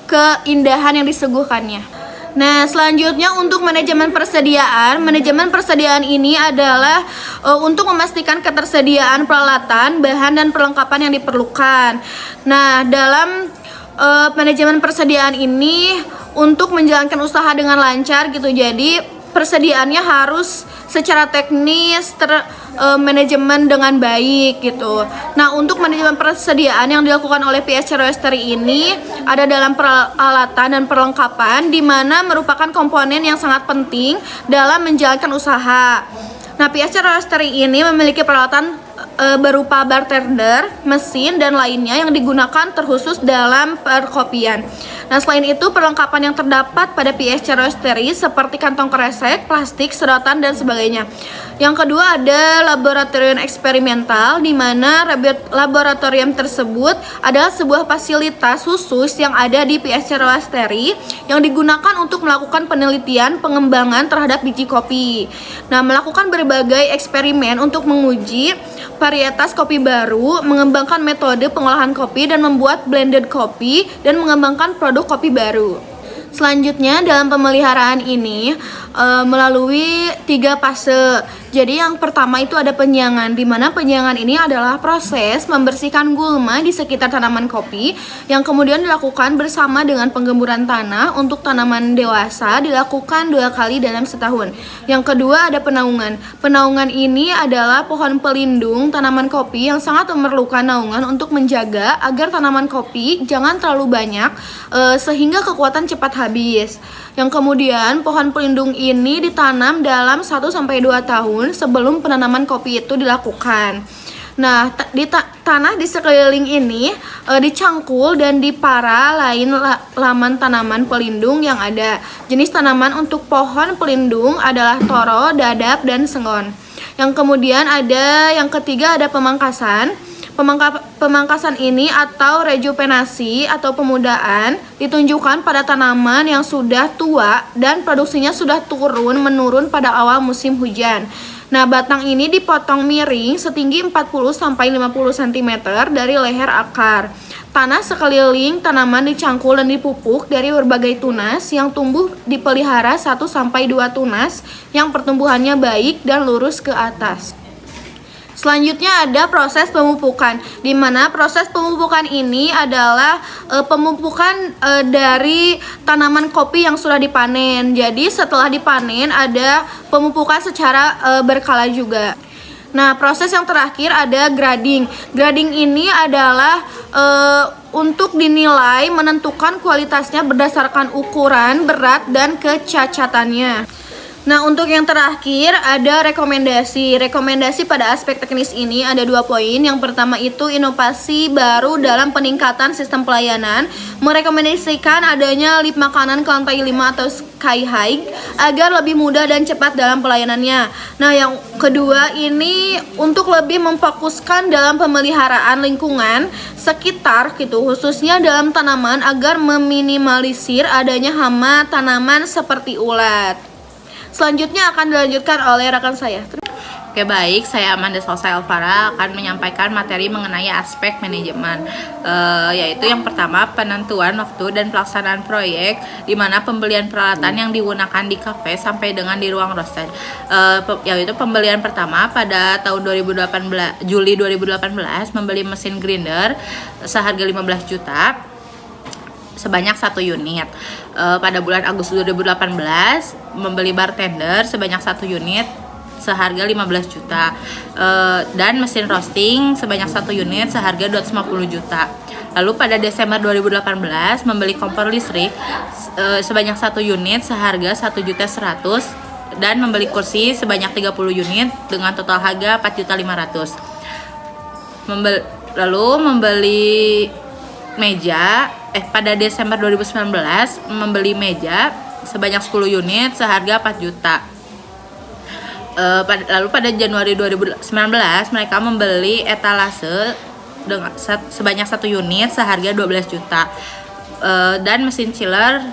keindahan yang disuguhkannya. Nah, selanjutnya untuk manajemen persediaan ini adalah untuk memastikan ketersediaan peralatan, bahan, dan perlengkapan yang diperlukan. Nah, dalam manajemen persediaan ini untuk menjalankan usaha dengan lancar gitu, jadi persediaannya harus secara teknis manajemen dengan baik gitu. Nah, untuk manajemen persediaan yang dilakukan oleh PSC Roastery ini ada dalam peralatan dan perlengkapan, di mana merupakan komponen yang sangat penting dalam menjalankan usaha. Nah, PSC Roastery ini memiliki peralatan berupa bartender, mesin, dan lainnya yang digunakan terkhusus dalam perkopian. Nah, selain itu perlengkapan yang terdapat pada PSC Roastery seperti kantong kresek, plastik, sedotan, dan sebagainya. Yang kedua ada laboratorium eksperimental, di mana laboratorium tersebut adalah sebuah fasilitas khusus yang ada di PSC Roastery yang digunakan untuk melakukan penelitian pengembangan terhadap biji kopi. Nah, melakukan berbagai eksperimen untuk menguji varietas kopi baru, mengembangkan metode pengolahan kopi, dan membuat blended kopi, dan mengembangkan produk kopi baru. Selanjutnya dalam pemeliharaan ini melalui 3 fase. Jadi yang pertama itu ada penyiangan, di mana penyiangan ini adalah proses membersihkan gulma di sekitar tanaman kopi yang kemudian dilakukan bersama dengan penggemburan tanah. Untuk tanaman dewasa dilakukan 2 kali dalam setahun. Yang kedua ada penaungan. Penaungan ini adalah pohon pelindung tanaman kopi yang sangat memerlukan naungan untuk menjaga agar tanaman kopi jangan terlalu banyak sehingga kekuatan cepat habis. Yang kemudian pohon pelindung ini ditanam dalam 1-2 tahun sebelum penanaman kopi itu dilakukan. Nah, tanah di sekeliling ini dicangkul dan dipara lain laman tanaman pelindung yang ada. Jenis tanaman untuk pohon pelindung adalah toro, dadap, dan sengon. Yang kemudian yang ketiga ada pemangkasan. Pemangkasan ini atau rejuvenasi atau pemudaan ditunjukkan pada tanaman yang sudah tua dan produksinya sudah menurun pada awal musim hujan. Nah, batang ini dipotong miring setinggi 40-50 cm dari leher akar. Tanah sekeliling tanaman dicangkul dan dipupuk dari berbagai tunas yang tumbuh dipelihara 1-2 tunas yang pertumbuhannya baik dan lurus ke atas. Selanjutnya ada proses pemupukan, di mana proses pemupukan ini adalah pemupukan dari tanaman kopi yang sudah dipanen. Jadi setelah dipanen ada pemupukan secara berkala juga. Nah, proses yang terakhir ada grading. Grading ini adalah untuk dinilai menentukan kualitasnya berdasarkan ukuran, berat, dan kecacatannya. Nah, untuk yang terakhir ada rekomendasi. Rekomendasi pada aspek teknis ini ada 2 poin. Yang pertama itu inovasi baru dalam peningkatan sistem pelayanan, merekomendasikan adanya lift makanan ke lantai 5 atau sky high agar lebih mudah dan cepat dalam pelayanannya. Nah, yang kedua ini untuk lebih memfokuskan dalam pemeliharaan lingkungan sekitar gitu, khususnya dalam tanaman agar meminimalisir adanya hama tanaman seperti ulat. Selanjutnya akan dilanjutkan oleh rekan saya. Oke baik, saya Amanda Salsa Elvara akan menyampaikan materi mengenai aspek manajemen, yaitu yang pertama penentuan waktu dan pelaksanaan proyek, di mana pembelian peralatan yang digunakan di kafe sampai dengan di ruang roaster, yaitu pembelian pertama pada tahun 2018 Juli 2018 membeli mesin grinder seharga 15 juta sebanyak 1 unit. Pada bulan Agustus 2018 membeli bartender sebanyak 1 unit seharga 15 juta, dan mesin roasting sebanyak 1 unit seharga 250 juta. Lalu pada Desember 2018 membeli kompor listrik sebanyak 1 unit seharga 1.100.000 dan membeli kursi sebanyak 30 unit dengan total harga 4.500.000. Lalu membeli meja pada Desember 2019 membeli meja sebanyak 10 unit seharga 4 juta. Lalu pada Januari 2019 mereka membeli etalase dengan sebanyak 1 unit seharga 12 juta, dan mesin chiller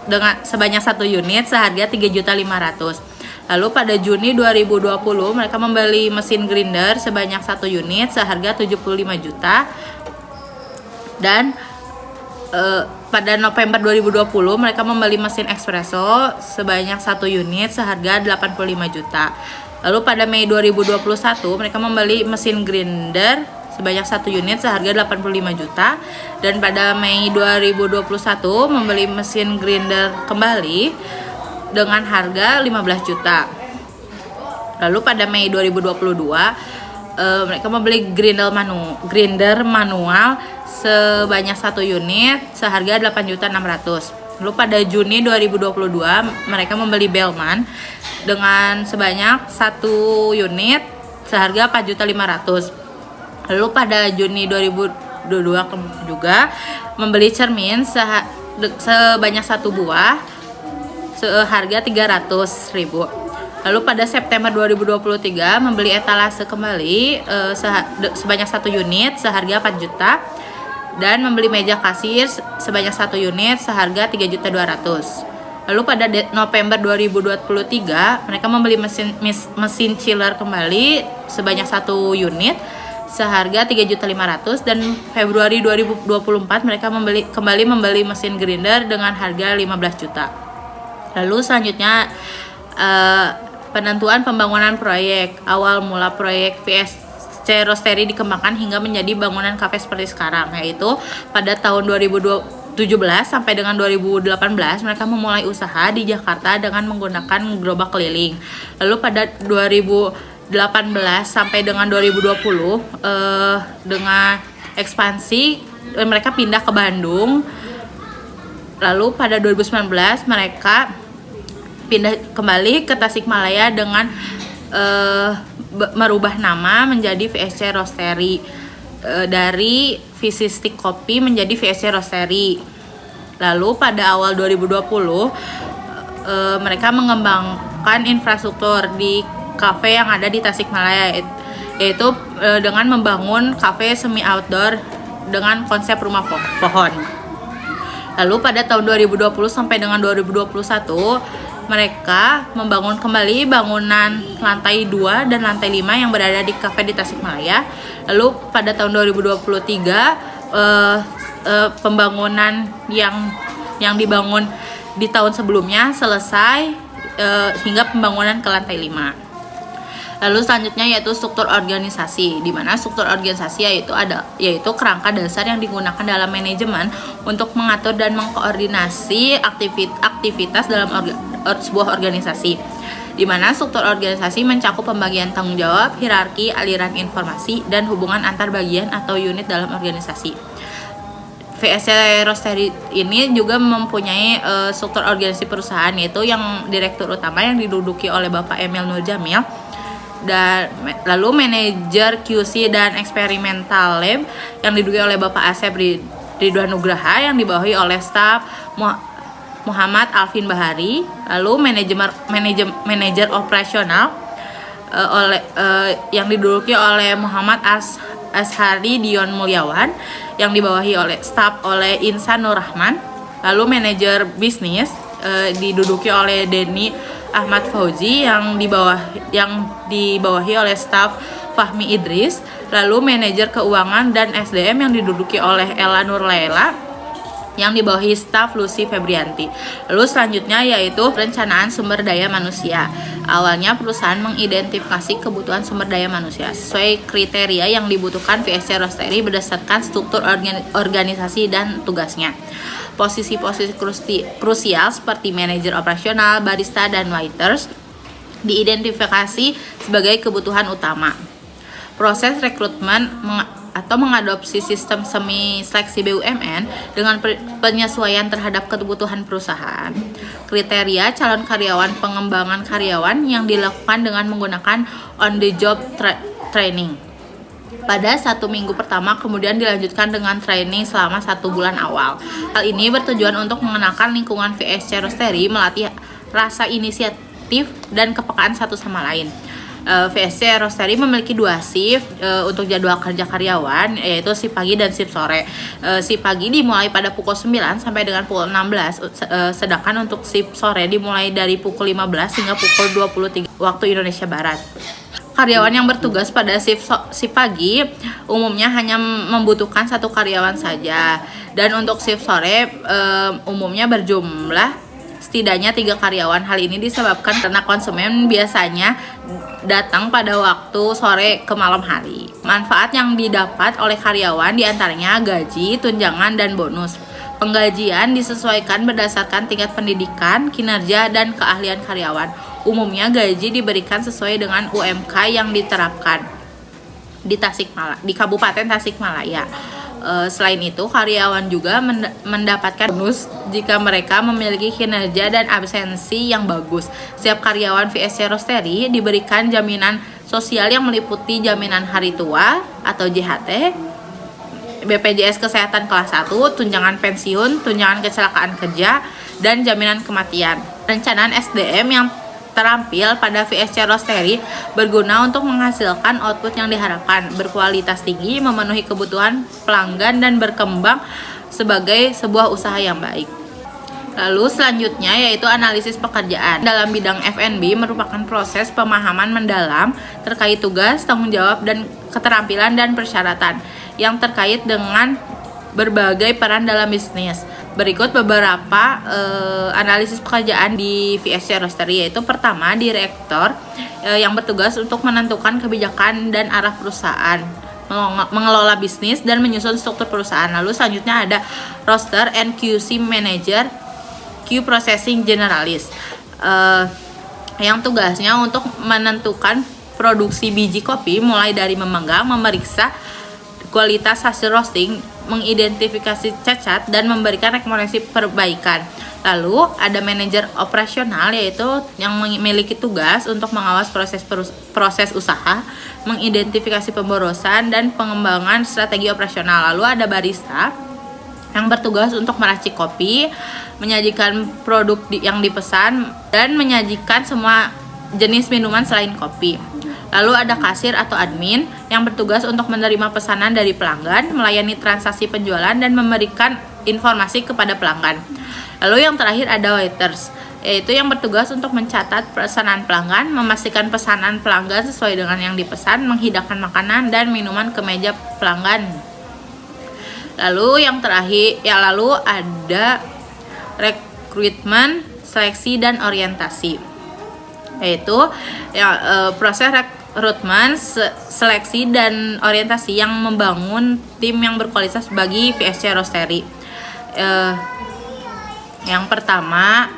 dengan sebanyak 1 unit seharga 3.500.000. Lalu pada Juni 2020 mereka membeli mesin grinder sebanyak 1 unit seharga 75 juta, dan pada November 2020 mereka membeli mesin espresso sebanyak 1 unit seharga 85 juta. Lalu pada Mei 2021 mereka membeli mesin grinder sebanyak 1 unit seharga 85 juta, dan pada Mei 2021 membeli mesin grinder kembali dengan harga 15 juta. Lalu pada Mei 2022 mereka membeli grinder manual sebanyak 1 unit seharga 8.600.000. Lalu pada Juni 2022 mereka membeli Bellman dengan sebanyak 1 unit seharga 4.500.000. Lalu pada Juni 2022 juga membeli cermin sebanyak 1 buah seharga 300.000. Lalu pada September 2023 membeli etalase kembali sebanyak 1 unit seharga 4 juta, dan membeli meja kasir sebanyak 1 unit seharga 3.200.000. Lalu pada November 2023 mereka membeli mesin chiller kembali sebanyak 1 unit seharga 3.500.000, dan Februari 2024 mereka kembali membeli mesin grinder dengan harga 15 juta. Lalu selanjutnya penentuan pembangunan proyek. Awal mula proyek VSC Roastery dikembangkan hingga menjadi bangunan kafe seperti sekarang, yaitu pada tahun 2017 sampai dengan 2018 mereka memulai usaha di Jakarta dengan menggunakan gerobak keliling. Lalu pada 2018 sampai dengan 2020 dengan ekspansi mereka pindah ke Bandung. Lalu pada 2019 mereka pindah kembali ke Tasikmalaya dengan merubah nama menjadi VSC Roastery, dari Visi Stick Kopi menjadi VSC Roastery. Lalu pada awal 2020 mereka mengembangkan infrastruktur di kafe yang ada di Tasikmalaya, yaitu dengan membangun kafe semi outdoor dengan konsep rumah pohon. Lalu pada tahun 2020 sampai dengan 2021 mereka membangun kembali bangunan lantai 2 dan lantai 5 yang berada di kafe di Tasikmalaya. Lalu pada tahun 2023 pembangunan yang dibangun di tahun sebelumnya selesai hingga pembangunan ke lantai 5. Lalu selanjutnya yaitu struktur organisasi, di mana struktur organisasi yaitu kerangka dasar yang digunakan dalam manajemen untuk mengatur dan mengkoordinasi aktivitas dalam sebuah organisasi. Di mana struktur organisasi mencakup pembagian tanggung jawab, hierarki, aliran informasi, dan hubungan antar bagian atau unit dalam organisasi. VSC Roastery ini juga mempunyai struktur organisasi perusahaan, yaitu yang direktur utama yang diduduki oleh Bapak Emil Nur Jamil, dan lalu manajer QC dan eksperimental lab yang diduduki oleh Bapak Asep Ridwan Nugraha yang dibawahi oleh staf Muhammad Alvin Bahari. Lalu manajer operasional yang diduduki oleh Muhammad Ashari Dion Mulyawan yang dibawahi oleh staf oleh Insan Nur Rahman. Lalu manajer bisnis diduduki oleh Denny Ahmad Fauzi yang dibawahi oleh staf Fahmi Idris, lalu manajer keuangan dan SDM yang diduduki oleh Ella Nurlaila yang dibawahi staf Lucy Febrianti. Lalu selanjutnya yaitu perencanaan sumber daya manusia. Awalnya perusahaan mengidentifikasi kebutuhan sumber daya manusia sesuai kriteria yang dibutuhkan VSC Roastery berdasarkan struktur organisasi dan tugasnya. Posisi-posisi krusial seperti manajer operasional, barista, dan waiters diidentifikasi sebagai kebutuhan utama. Proses rekrutmen atau mengadopsi sistem semi seleksi BUMN dengan penyesuaian terhadap kebutuhan perusahaan. Kriteria calon karyawan, pengembangan karyawan yang dilakukan dengan menggunakan on the job training pada 1 minggu pertama, kemudian dilanjutkan dengan training selama 1 bulan awal. Hal ini bertujuan untuk mengenalkan lingkungan VSC Roastery, melatih rasa inisiatif dan kepekaan satu sama lain. VSC Roastery memiliki 2 shift untuk jadwal kerja karyawan, yaitu shift pagi dan shift sore. Shift pagi dimulai pada pukul 9 sampai dengan pukul 16, sedangkan untuk shift sore dimulai dari pukul 15 hingga pukul 23 waktu Indonesia Barat. Karyawan yang bertugas pada shift pagi umumnya hanya membutuhkan 1 karyawan saja, dan untuk shift sore umumnya berjumlah setidaknya 3 karyawan. Hal ini disebabkan karena konsumen biasanya datang pada waktu sore ke malam hari. Manfaat yang didapat oleh karyawan diantaranya gaji, tunjangan, dan bonus. Penggajian disesuaikan berdasarkan tingkat pendidikan, kinerja, dan keahlian karyawan. Umumnya gaji diberikan sesuai dengan UMK yang diterapkan di Kabupaten Tasikmalaya. Selain itu, karyawan juga mendapatkan bonus jika mereka memiliki kinerja dan absensi yang bagus. Setiap karyawan VSC Roastery diberikan jaminan sosial yang meliputi jaminan hari tua atau JHT, BPJS Kesehatan kelas 1, tunjangan pensiun, tunjangan kecelakaan kerja, dan jaminan kematian. Perencanaan SDM yang terampil pada VSC Roastery berguna untuk menghasilkan output yang diharapkan, berkualitas tinggi, memenuhi kebutuhan pelanggan, dan berkembang sebagai sebuah usaha yang baik. Lalu selanjutnya yaitu analisis pekerjaan. Dalam bidang F&B merupakan proses pemahaman mendalam terkait tugas, tanggung jawab, dan keterampilan dan persyaratan yang terkait dengan berbagai peran dalam bisnis. Berikut beberapa analisis pekerjaan di VSC Roastery, yaitu pertama, direktur yang bertugas untuk menentukan kebijakan dan arah perusahaan, mengelola bisnis, dan menyusun struktur perusahaan. Lalu selanjutnya ada roaster and QC manager, Q processing generalist, yang tugasnya untuk menentukan produksi biji kopi mulai dari memanggang, memeriksa kualitas hasil roasting, mengidentifikasi cacat, dan memberikan rekomendasi perbaikan. Lalu ada manajer operasional, yaitu yang memiliki tugas untuk mengawas proses usaha, mengidentifikasi pemborosan, dan pengembangan strategi operasional. Lalu ada barista yang bertugas untuk meracik kopi, menyajikan produk yang dipesan, dan menyajikan semua jenis minuman selain kopi. Lalu ada kasir atau admin yang bertugas untuk menerima pesanan dari pelanggan, melayani transaksi penjualan, dan memberikan informasi kepada pelanggan. Lalu yang terakhir ada waiters, yaitu yang bertugas untuk mencatat pesanan pelanggan, memastikan pesanan pelanggan sesuai dengan yang dipesan, menghidangkan makanan dan minuman ke meja pelanggan. Lalu yang terakhir, lalu ada rekrutmen, seleksi, dan orientasi, yaitu proses rekrutmen, seleksi, dan orientasi yang membangun tim yang berkualitas bagi VSC Roastery. Yang pertama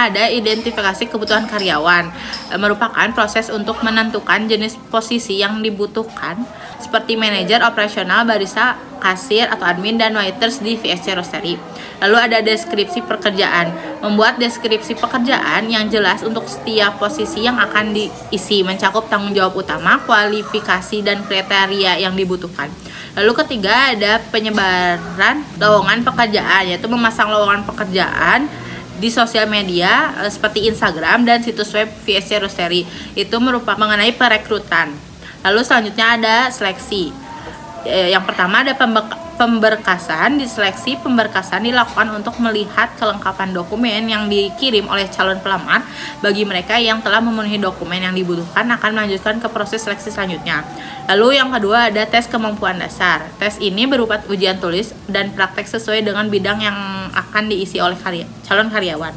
ada identifikasi kebutuhan karyawan, merupakan proses untuk menentukan jenis posisi yang dibutuhkan seperti manajer operasional, barista, kasir atau admin, dan waiters di VSC Roastery. Lalu ada deskripsi pekerjaan, membuat deskripsi pekerjaan yang jelas untuk setiap posisi yang akan diisi, mencakup tanggung jawab utama, kualifikasi, dan kriteria yang dibutuhkan. Lalu ketiga ada penyebaran lowongan pekerjaan, yaitu memasang lowongan pekerjaan di sosial media seperti Instagram dan situs web VSC Roastery. Itu merupakan mengenai perekrutan. Lalu selanjutnya ada seleksi. Yang pertama ada Pemberkasan, diseleksi pemberkasan dilakukan untuk melihat kelengkapan dokumen yang dikirim oleh calon pelamar. Bagi mereka yang telah memenuhi dokumen yang dibutuhkan akan melanjutkan ke proses seleksi selanjutnya. Lalu yang kedua ada tes kemampuan dasar. Tes ini berupa ujian tulis dan praktek sesuai dengan bidang yang akan diisi oleh calon karyawan.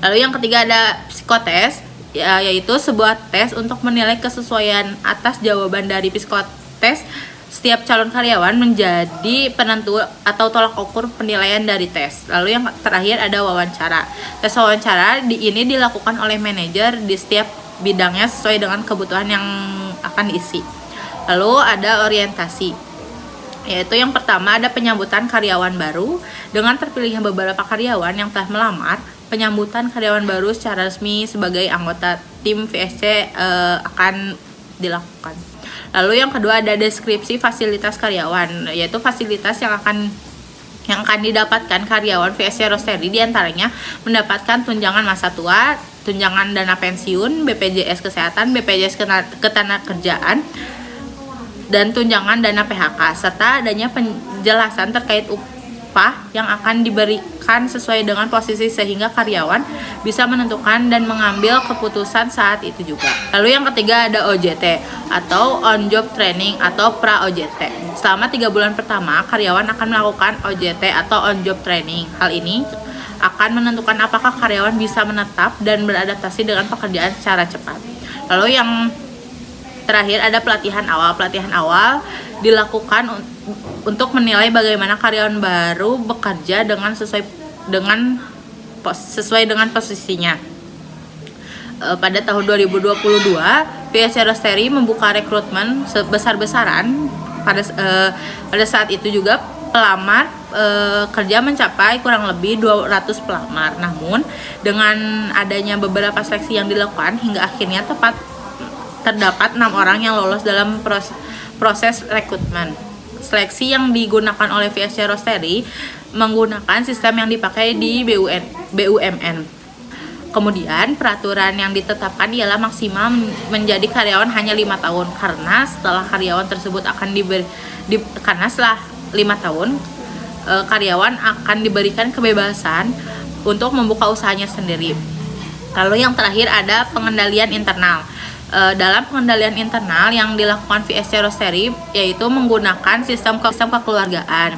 Lalu yang ketiga ada psikotes, yaitu sebuah tes untuk menilai kesesuaian atas jawaban dari psikotes. Setiap calon karyawan menjadi penentu atau tolak ukur penilaian dari tes. Lalu yang terakhir ada wawancara. Tes wawancara ini dilakukan oleh manajer di setiap bidangnya sesuai dengan kebutuhan yang akan diisi. Lalu ada orientasi, yaitu yang pertama ada penyambutan karyawan baru. Dengan terpilihnya beberapa karyawan yang telah melamar, penyambutan karyawan baru secara resmi sebagai anggota tim VSC akan dilakukan. Lalu yang kedua ada deskripsi fasilitas karyawan, yaitu fasilitas yang akan didapatkan karyawan VSC Roastery, diantaranya mendapatkan tunjangan masa tua, tunjangan dana pensiun, BPJS Kesehatan, BPJS Ketenagakerjaan, dan tunjangan dana PHK, serta adanya penjelasan terkait upah yang akan diberikan sesuai dengan posisi sehingga karyawan bisa menentukan dan mengambil keputusan saat itu juga. Lalu yang ketiga ada OJT atau on job training atau pra OJT. Selama 3 bulan pertama karyawan akan melakukan OJT atau on job training. Hal ini akan menentukan apakah karyawan bisa menetap dan beradaptasi dengan pekerjaan secara cepat. Lalu yang terakhir ada pelatihan awal. Pelatihan awal dilakukan untuk menilai bagaimana karyawan baru bekerja sesuai dengan posisinya. Pada tahun 2022, VSC Roastery membuka rekrutmen besar-besaran. Pada saat itu juga pelamar kerja mencapai kurang lebih 200 pelamar. Namun dengan adanya beberapa seleksi yang dilakukan hingga akhirnya terdapat 6 orang yang lolos dalam proses rekrutmen. Seleksi yang digunakan oleh VSC Roastery menggunakan sistem yang dipakai di BUMN. Kemudian peraturan yang ditetapkan ialah maksimal menjadi karyawan hanya 5 tahun, karena setelah karyawan tersebut akan setelah 5 tahun karyawan akan diberikan kebebasan untuk membuka usahanya sendiri. Lalu yang terakhir ada pengendalian internal. Dalam pengendalian internal yang dilakukan VSC Roastery yaitu menggunakan sistem kekeluargaan.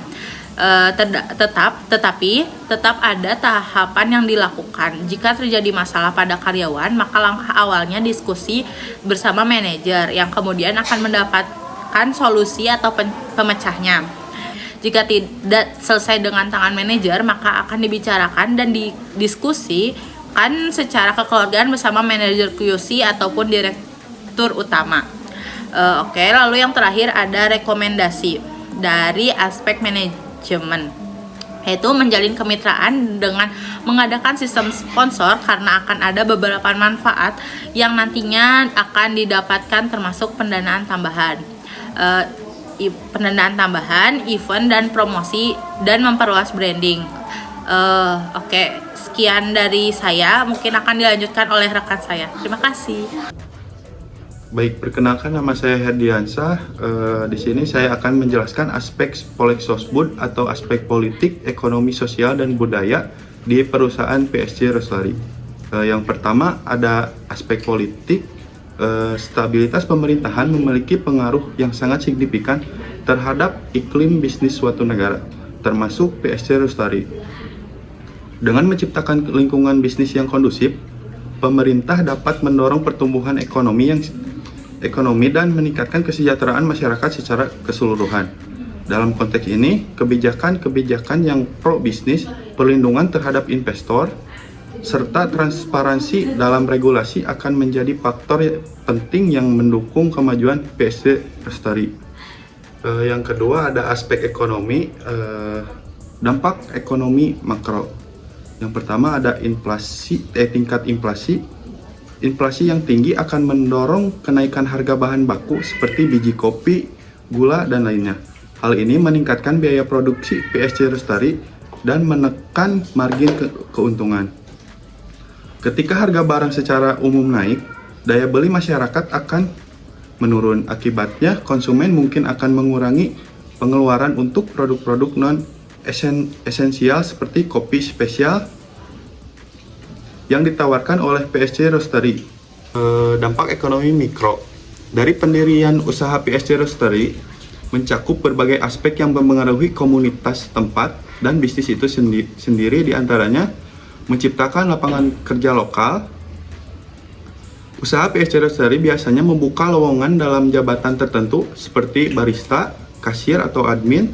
Tetapi tetap ada tahapan yang dilakukan. Jika terjadi masalah pada karyawan, maka langkah awalnya diskusi bersama manajer yang kemudian akan mendapatkan solusi atau pemecahnya. Jika tidak selesai dengan tangan manajer, maka akan dibicarakan dan didiskusikan secara kekeluargaan bersama manajer QC ataupun direktur utama. Lalu yang terakhir ada rekomendasi dari aspek manajemen, yaitu menjalin kemitraan dengan mengadakan sistem sponsor karena akan ada beberapa manfaat yang nantinya akan didapatkan, termasuk pendanaan tambahan, event dan promosi dan memperluas branding. Sekian dari saya, mungkin akan dilanjutkan oleh rekan saya. Terima kasih. Baik, perkenalkan nama saya Herdiansah. Di sini saya akan menjelaskan aspek Polexosbud atau aspek politik, ekonomi, sosial, dan budaya di perusahaan VSC Roastery. Yang pertama ada aspek politik. Stabilitas pemerintahan memiliki pengaruh yang sangat signifikan terhadap iklim bisnis suatu negara, termasuk VSC Roastery. Dengan menciptakan lingkungan bisnis yang kondusif, pemerintah dapat mendorong pertumbuhan ekonomi dan meningkatkan kesejahteraan masyarakat secara keseluruhan. Dalam konteks ini, kebijakan-kebijakan yang pro bisnis, perlindungan terhadap investor, serta transparansi dalam regulasi akan menjadi faktor penting yang mendukung kemajuan VSC Roastery. Yang kedua ada aspek ekonomi, dampak ekonomi makro. Yang pertama ada tingkat inflasi. Inflasi yang tinggi akan mendorong kenaikan harga bahan baku seperti biji kopi, gula, dan lainnya. Hal ini meningkatkan biaya produksi VSC Roastery dan menekan margin keuntungan. Ketika harga barang secara umum naik, daya beli masyarakat akan menurun. Akibatnya, konsumen mungkin akan mengurangi pengeluaran untuk produk-produk non-esensial seperti kopi spesial yang ditawarkan oleh PSC Roastery. Dampak ekonomi mikro. Dari pendirian usaha PSC Roastery mencakup berbagai aspek yang mempengaruhi komunitas tempat dan bisnis itu sendiri, diantaranya menciptakan lapangan kerja lokal. Usaha PSC Roastery biasanya membuka lowongan dalam jabatan tertentu seperti barista, kasir atau admin,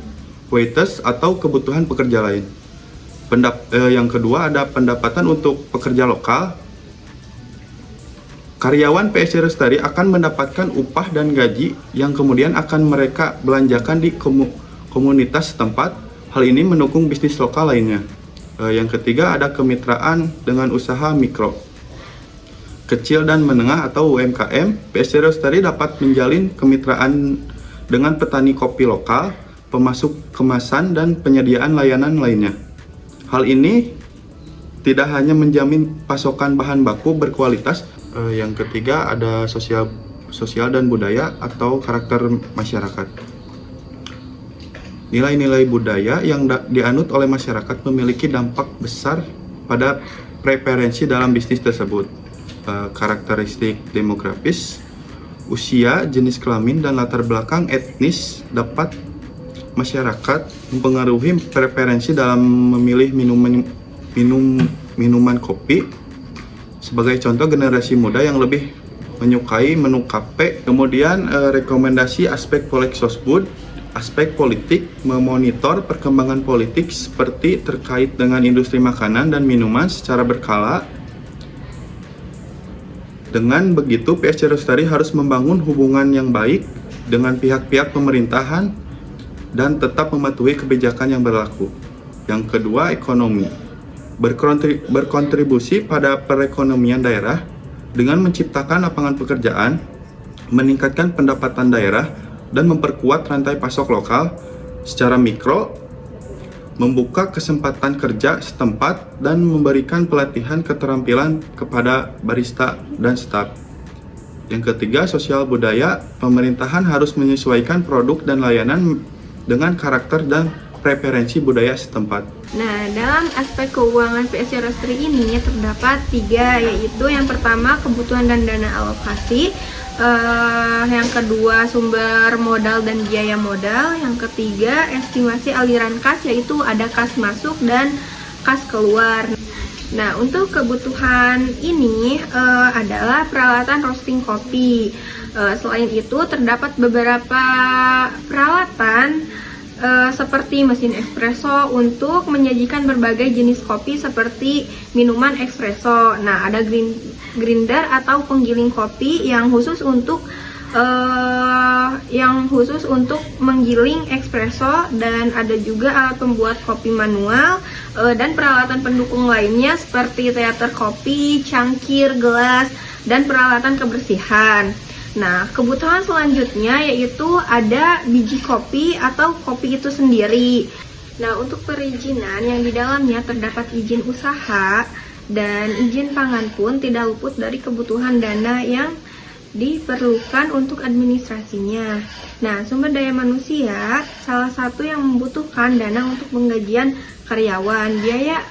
waiters, atau kebutuhan pekerja lain. Yang kedua ada pendapatan untuk pekerja lokal. Karyawan PSC Roastery akan mendapatkan upah dan gaji yang kemudian akan mereka belanjakan di komunitas setempat. Hal ini mendukung bisnis lokal lainnya. Yang ketiga ada kemitraan dengan usaha mikro, kecil dan menengah atau UMKM. PSC Roastery dapat menjalin kemitraan dengan petani kopi lokal, pemasok kemasan, dan penyediaan layanan lainnya. Hal ini tidak hanya menjamin pasokan bahan baku berkualitas. Yang ketiga ada sosial dan budaya atau karakter masyarakat. Nilai-nilai budaya yang dianut oleh masyarakat memiliki dampak besar pada preferensi dalam bisnis tersebut. Karakteristik demografis, usia, jenis kelamin, dan latar belakang etnis dapat masyarakat mempengaruhi preferensi dalam memilih minuman kopi. Sebagai contoh, generasi muda yang lebih menyukai menu kafe. Kemudian rekomendasi aspek Polexosbud, aspek politik, memonitor perkembangan politik seperti terkait dengan industri makanan dan minuman secara berkala. Dengan begitu, PSC Roastery harus membangun hubungan yang baik dengan pihak-pihak pemerintahan dan tetap mematuhi kebijakan yang berlaku. Yang kedua, ekonomi. Berkontribusi pada perekonomian daerah dengan menciptakan lapangan pekerjaan, meningkatkan pendapatan daerah, dan memperkuat rantai pasok lokal. Secara mikro, membuka kesempatan kerja setempat dan memberikan pelatihan keterampilan kepada barista dan staf. Yang ketiga, sosial budaya. Pemerintahan harus menyesuaikan produk dan layanan dengan karakter dan preferensi budaya setempat. Nah, dalam aspek keuangan PSC Roastery ini terdapat 3, yaitu yang pertama kebutuhan dan dana alokasi, yang kedua sumber modal dan biaya modal, yang ketiga estimasi aliran kas, yaitu ada kas masuk dan kas keluar. Nah, untuk kebutuhan ini adalah peralatan roasting kopi. Selain itu terdapat beberapa peralatan seperti mesin espresso untuk menyajikan berbagai jenis kopi seperti minuman espresso. Nah, ada grinder atau penggiling kopi yang khusus untuk menggiling espresso, dan ada juga alat pembuat kopi manual dan peralatan pendukung lainnya seperti teater kopi, cangkir, gelas, dan peralatan kebersihan. Nah, kebutuhan selanjutnya yaitu ada biji kopi atau kopi itu sendiri. Nah, untuk perizinan yang di dalamnya terdapat izin usaha dan izin pangan pun tidak luput dari kebutuhan dana yang diperlukan untuk administrasinya. Nah, sumber daya manusia salah satu yang membutuhkan dana untuk penggajian karyawan. Biaya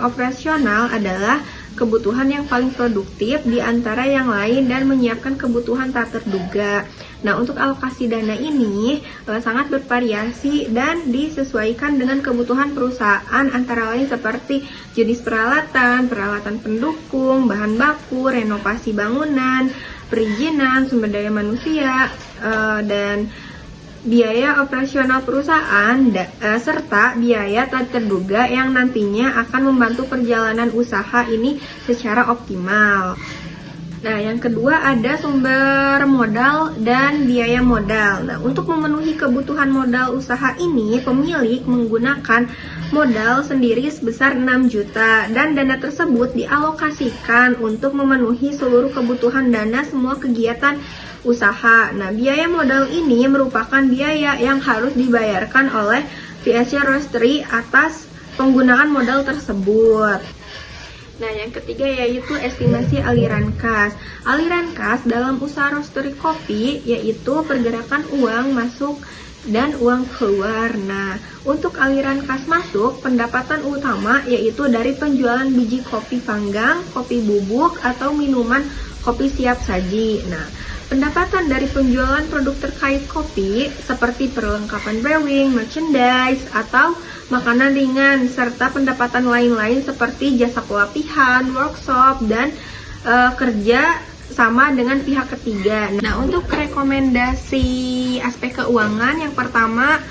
operasional adalah kebutuhan yang paling produktif di antara yang lain dan menyiapkan kebutuhan tak terduga. Nah, untuk alokasi dana ini sangat bervariasi dan disesuaikan dengan kebutuhan perusahaan, antara lain seperti jenis peralatan, peralatan pendukung, bahan baku, renovasi bangunan, perizinan, sumber daya manusia, dan biaya operasional perusahaan, serta biaya tak terduga yang nantinya akan membantu perjalanan usaha ini secara optimal. Nah, yang kedua ada sumber modal dan biaya modal. Nah, untuk memenuhi kebutuhan modal usaha ini, pemilik menggunakan modal sendiri sebesar 6 juta dan dana tersebut dialokasikan untuk memenuhi seluruh kebutuhan dana semua kegiatan usaha. Nah, biaya modal ini merupakan biaya yang harus dibayarkan oleh PSC Roastery atas penggunaan modal tersebut. Nah, yang ketiga yaitu estimasi aliran kas. Aliran kas dalam usaha roastery kopi yaitu pergerakan uang masuk dan uang keluar. Nah, untuk aliran kas masuk, pendapatan utama yaitu dari penjualan biji kopi panggang, kopi bubuk, atau minuman kopi siap saji. Nah, pendapatan dari penjualan produk terkait kopi seperti perlengkapan brewing, merchandise, atau makanan ringan, serta pendapatan lain-lain seperti jasa pelatihan, workshop, dan kerja sama dengan pihak ketiga. Nah, untuk rekomendasi aspek keuangan, yang pertama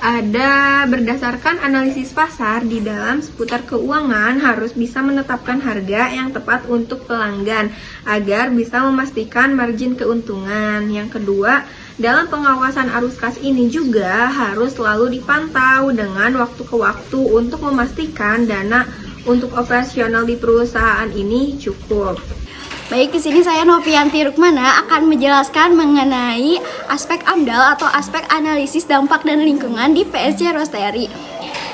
ada berdasarkan analisis pasar di dalam seputar keuangan harus bisa menetapkan harga yang tepat untuk pelanggan agar bisa memastikan margin keuntungan. Yang kedua, dalam pengawasan arus kas ini juga harus selalu dipantau dengan waktu ke waktu untuk memastikan dana untuk operasional di perusahaan ini cukup. Baik, di sini saya Novianti Rukmana akan menjelaskan mengenai aspek AMDAL atau aspek analisis dampak dan lingkungan di PSG Roastery.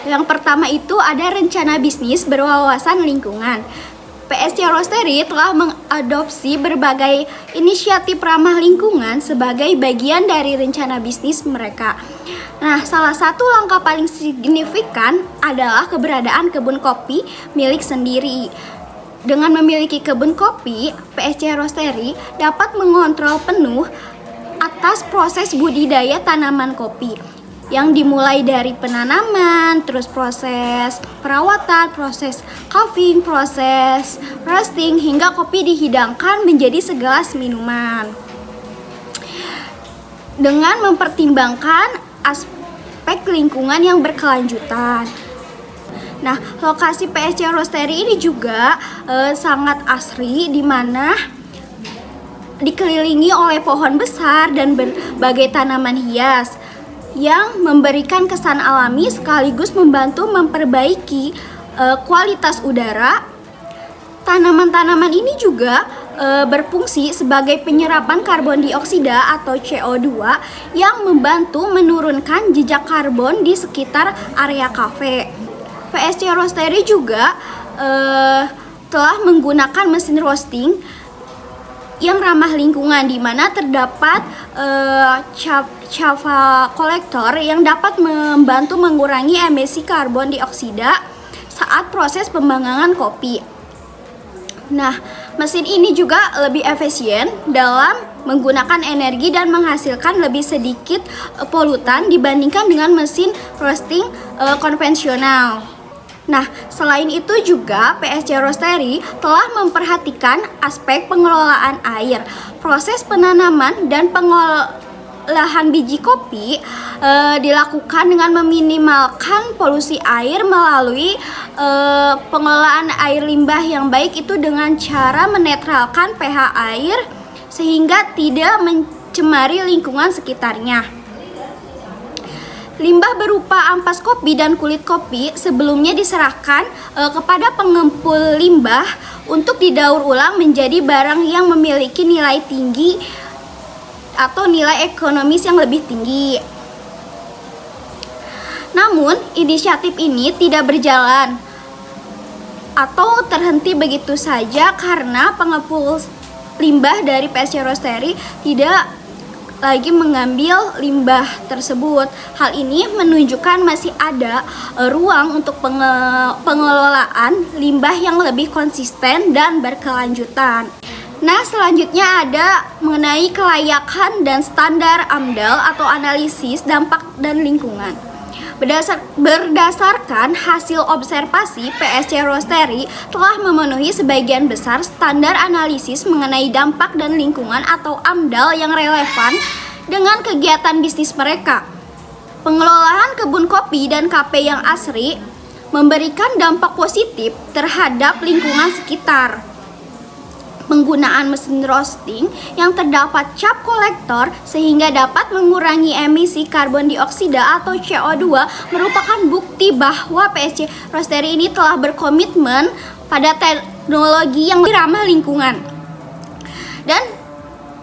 Yang pertama itu ada rencana bisnis berwawasan lingkungan. PSG Roastery telah mengadopsi berbagai inisiatif ramah lingkungan sebagai bagian dari rencana bisnis mereka. Nah, salah satu langkah paling signifikan adalah keberadaan kebun kopi milik sendiri. Dengan memiliki kebun kopi, PSG Roastery dapat mengontrol penuh atas proses budidaya tanaman kopi yang dimulai dari penanaman, terus proses perawatan, proses carving, proses roasting, hingga kopi dihidangkan menjadi segelas minuman. Dengan mempertimbangkan aspek lingkungan yang berkelanjutan. Nah, lokasi PSG Roastery ini juga sangat asri, di mana dikelilingi oleh pohon besar dan berbagai tanaman hias yang memberikan kesan alami sekaligus membantu memperbaiki kualitas udara. Tanaman-tanaman ini juga berfungsi sebagai penyerapan karbon dioksida atau CO2 yang membantu menurunkan jejak karbon di sekitar area kafe. PSG Roastery juga telah menggunakan mesin roasting yang ramah lingkungan, di mana terdapat cava collector yang dapat membantu mengurangi emisi karbon dioksida saat proses pembanggangan kopi. Nah, mesin ini juga lebih efisien dalam menggunakan energi dan menghasilkan lebih sedikit polutan dibandingkan dengan mesin roasting konvensional. Nah, selain itu juga PSG Roastery telah memperhatikan aspek pengelolaan air. Proses penanaman dan pengolahan biji kopi dilakukan dengan meminimalkan polusi air melalui pengelolaan air limbah yang baik, itu dengan cara menetralkan pH air sehingga tidak mencemari lingkungan sekitarnya. Limbah berupa ampas kopi dan kulit kopi sebelumnya diserahkan kepada pengempul limbah untuk didaur ulang menjadi barang yang memiliki nilai tinggi atau nilai ekonomis yang lebih tinggi. Namun, inisiatif ini tidak berjalan atau terhenti begitu saja karena pengepul limbah dari PSG Roastery tidak lagi mengambil limbah tersebut. Hal ini menunjukkan masih ada ruang untuk pengelolaan limbah yang lebih konsisten dan berkelanjutan. Nah, selanjutnya ada mengenai kelayakan dan standar AMDAL atau analisis dampak dan lingkungan. Berdasarkan hasil observasi, PSG Roastery telah memenuhi sebagian besar standar analisis mengenai dampak dan lingkungan atau AMDAL yang relevan dengan kegiatan bisnis mereka. Pengelolaan kebun kopi dan kafe yang asri memberikan dampak positif terhadap lingkungan sekitar. Penggunaan mesin roasting yang terdapat cap kolektor sehingga dapat mengurangi emisi karbon dioksida atau CO2 merupakan bukti bahwa PSG Roastery ini telah berkomitmen pada teknologi yang ramah lingkungan. Dan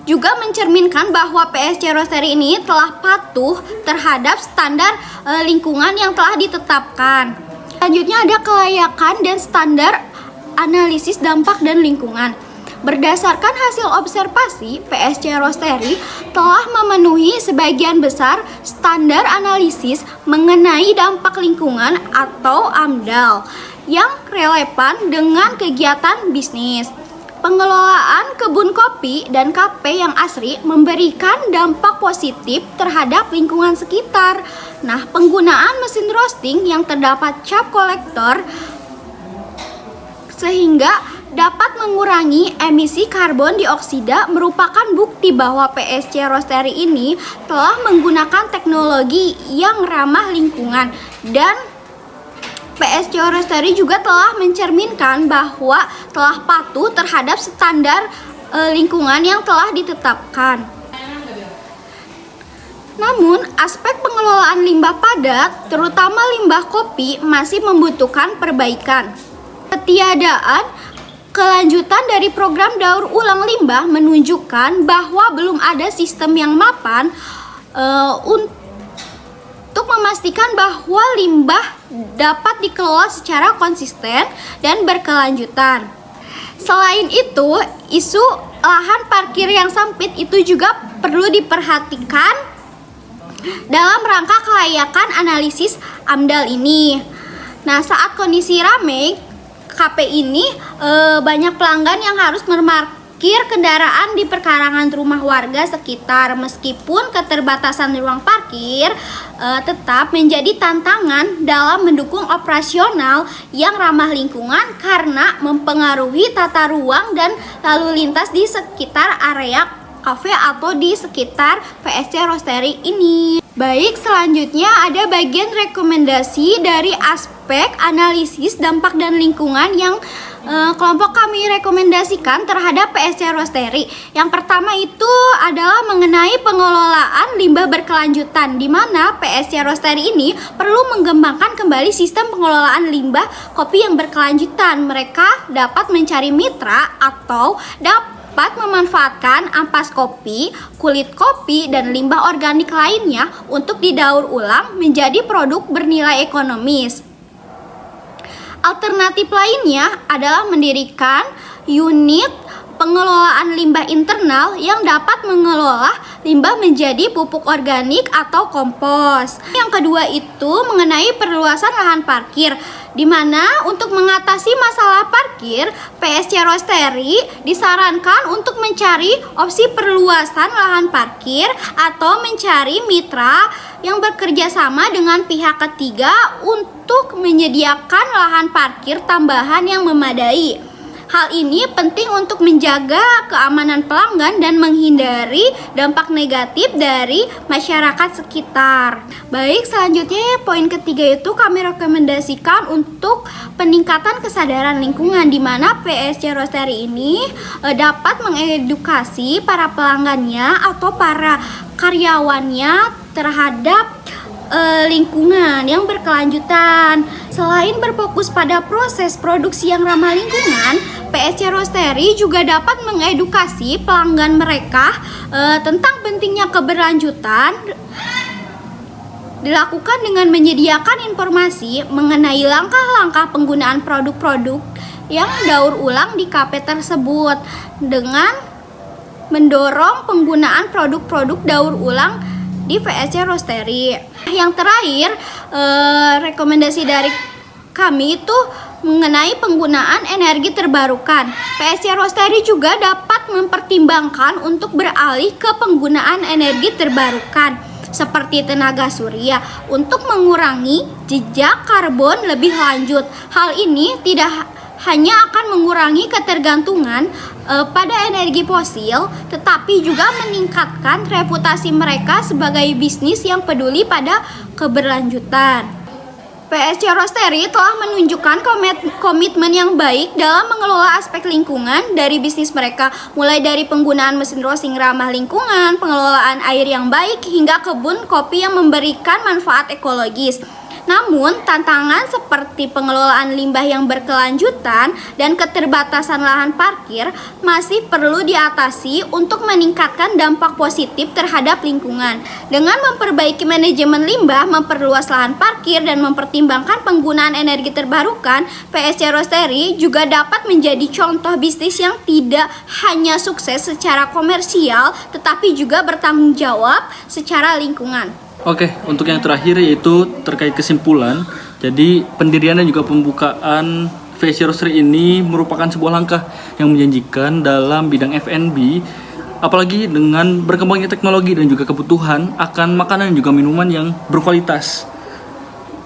juga mencerminkan bahwa PSG Roastery ini telah patuh terhadap standar lingkungan yang telah ditetapkan. Selanjutnya ada kelayakan dan standar analisis dampak dan lingkungan. Berdasarkan hasil observasi, PSC Roastery telah memenuhi sebagian besar standar analisis mengenai dampak lingkungan atau AMDAL yang relevan dengan kegiatan bisnis. Pengelolaan kebun kopi dan kafe yang asri memberikan dampak positif terhadap lingkungan sekitar. Nah, penggunaan mesin roasting yang terdapat cap kolektor sehingga dapat mengurangi emisi karbon dioksida merupakan bukti bahwa PSC Roastery ini telah menggunakan teknologi yang ramah lingkungan, dan PSC Roastery juga telah mencerminkan bahwa telah patuh terhadap standar lingkungan yang telah ditetapkan. Namun, aspek pengelolaan limbah padat, terutama limbah kopi, masih membutuhkan perbaikan. Ketiadaan kelanjutan dari program daur ulang limbah menunjukkan bahwa belum ada sistem yang mapan untuk memastikan bahwa limbah dapat dikelola secara konsisten dan berkelanjutan. Selain itu, isu lahan parkir yang sempit itu juga perlu diperhatikan dalam rangka kelayakan analisis AMDAL ini. Nah, saat kondisi ramai KP ini, banyak pelanggan yang harus memarkir kendaraan di perkarangan rumah warga sekitar. Meskipun keterbatasan ruang parkir tetap menjadi tantangan dalam mendukung operasional yang ramah lingkungan karena mempengaruhi tata ruang dan lalu lintas di sekitar area kafe atau di sekitar PSC Roastery ini. Baik, selanjutnya ada bagian rekomendasi dari aspek analisis dampak dan lingkungan yang kelompok kami rekomendasikan terhadap PSC Roastery. Yang pertama itu adalah mengenai pengelolaan limbah berkelanjutan, di mana PSC Roastery ini perlu mengembangkan kembali sistem pengelolaan limbah kopi yang berkelanjutan. Mereka dapat mencari mitra atau dapat memanfaatkan ampas kopi, kulit kopi, dan limbah organik lainnya untuk didaur ulang menjadi produk bernilai ekonomis. Alternatif lainnya adalah mendirikan unit pengelolaan limbah internal yang dapat mengelola limbah menjadi pupuk organik atau kompos. Yang kedua itu mengenai perluasan lahan parkir, di mana untuk mengatasi masalah parkir, PSC Roastery disarankan untuk mencari opsi perluasan lahan parkir atau mencari mitra yang bekerja sama dengan pihak ketiga untuk menyediakan lahan parkir tambahan yang memadai. Hal ini penting untuk menjaga keamanan pelanggan dan menghindari dampak negatif dari masyarakat sekitar. Baik, selanjutnya poin ketiga itu kami rekomendasikan untuk peningkatan kesadaran lingkungan, di mana PSC Roastery ini dapat mengedukasi para pelanggannya atau para karyawannya terhadap lingkungan yang berkelanjutan. Selain berfokus pada proses produksi yang ramah lingkungan, PSC Roastery juga dapat mengedukasi pelanggan mereka tentang pentingnya keberlanjutan, dilakukan dengan menyediakan informasi mengenai langkah-langkah penggunaan produk-produk yang daur ulang di kafe tersebut, dengan mendorong penggunaan produk-produk daur ulang di PSC Roastery. Yang terakhir, rekomendasi dari kami itu mengenai penggunaan energi terbarukan. PSC Roastery juga dapat mempertimbangkan untuk beralih ke penggunaan energi terbarukan seperti tenaga surya untuk mengurangi jejak karbon lebih lanjut. Hal ini tidak hanya akan mengurangi ketergantungan pada energi fosil, tetapi juga meningkatkan reputasi mereka sebagai bisnis yang peduli pada keberlanjutan. PSC Roastery telah menunjukkan komitmen yang baik dalam mengelola aspek lingkungan dari bisnis mereka, mulai dari penggunaan mesin roasting ramah lingkungan, pengelolaan air yang baik, hingga kebun kopi yang memberikan manfaat ekologis. Namun, tantangan seperti pengelolaan limbah yang berkelanjutan dan keterbatasan lahan parkir masih perlu diatasi untuk meningkatkan dampak positif terhadap lingkungan. Dengan memperbaiki manajemen limbah, memperluas lahan parkir, dan mempertimbangkan penggunaan energi terbarukan, PSC Roastery juga dapat menjadi contoh bisnis yang tidak hanya sukses secara komersial, tetapi juga bertanggung jawab secara lingkungan. Oke, untuk yang terakhir yaitu terkait kesimpulan. Jadi pendirian dan juga pembukaan VSC Roastery ini merupakan sebuah langkah yang menjanjikan dalam bidang F&B, apalagi dengan berkembangnya teknologi dan juga kebutuhan akan makanan dan juga minuman yang berkualitas.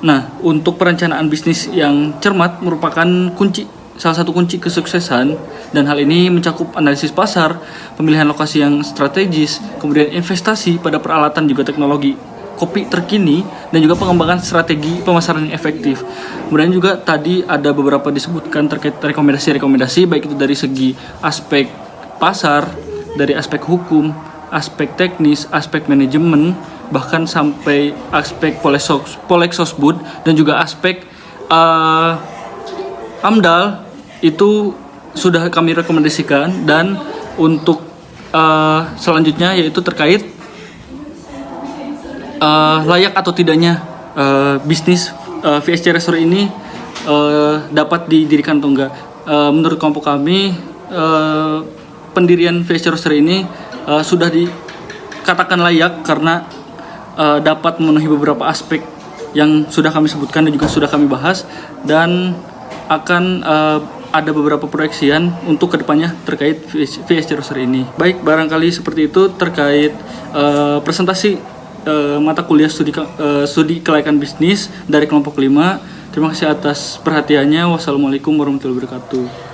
Nah, untuk perencanaan bisnis yang cermat merupakan salah satu kunci kesuksesan, dan hal ini mencakup analisis pasar, pemilihan lokasi yang strategis, kemudian investasi pada peralatan juga teknologi kopi terkini, dan juga pengembangan strategi pemasaran yang efektif. Kemudian juga tadi ada beberapa disebutkan terkait rekomendasi-rekomendasi, baik itu dari segi aspek pasar, dari aspek hukum, aspek teknis, aspek manajemen, bahkan sampai aspek Polexosbud dan juga aspek AMDAL itu sudah kami rekomendasikan. Dan untuk selanjutnya yaitu terkait layak atau tidaknya bisnis VSC Roastery ini dapat didirikan atau enggak. Menurut kelompok kami, pendirian VSC Roastery ini sudah dikatakan layak karena dapat memenuhi beberapa aspek yang sudah kami sebutkan dan juga sudah kami bahas, dan akan ada beberapa proyeksian untuk kedepannya terkait VSC Roastery ini. Baik, barangkali seperti itu terkait presentasi mata kuliah studi kelayakan bisnis dari kelompok 5. Terima kasih atas perhatiannya. Wassalamualaikum warahmatullahi wabarakatuh.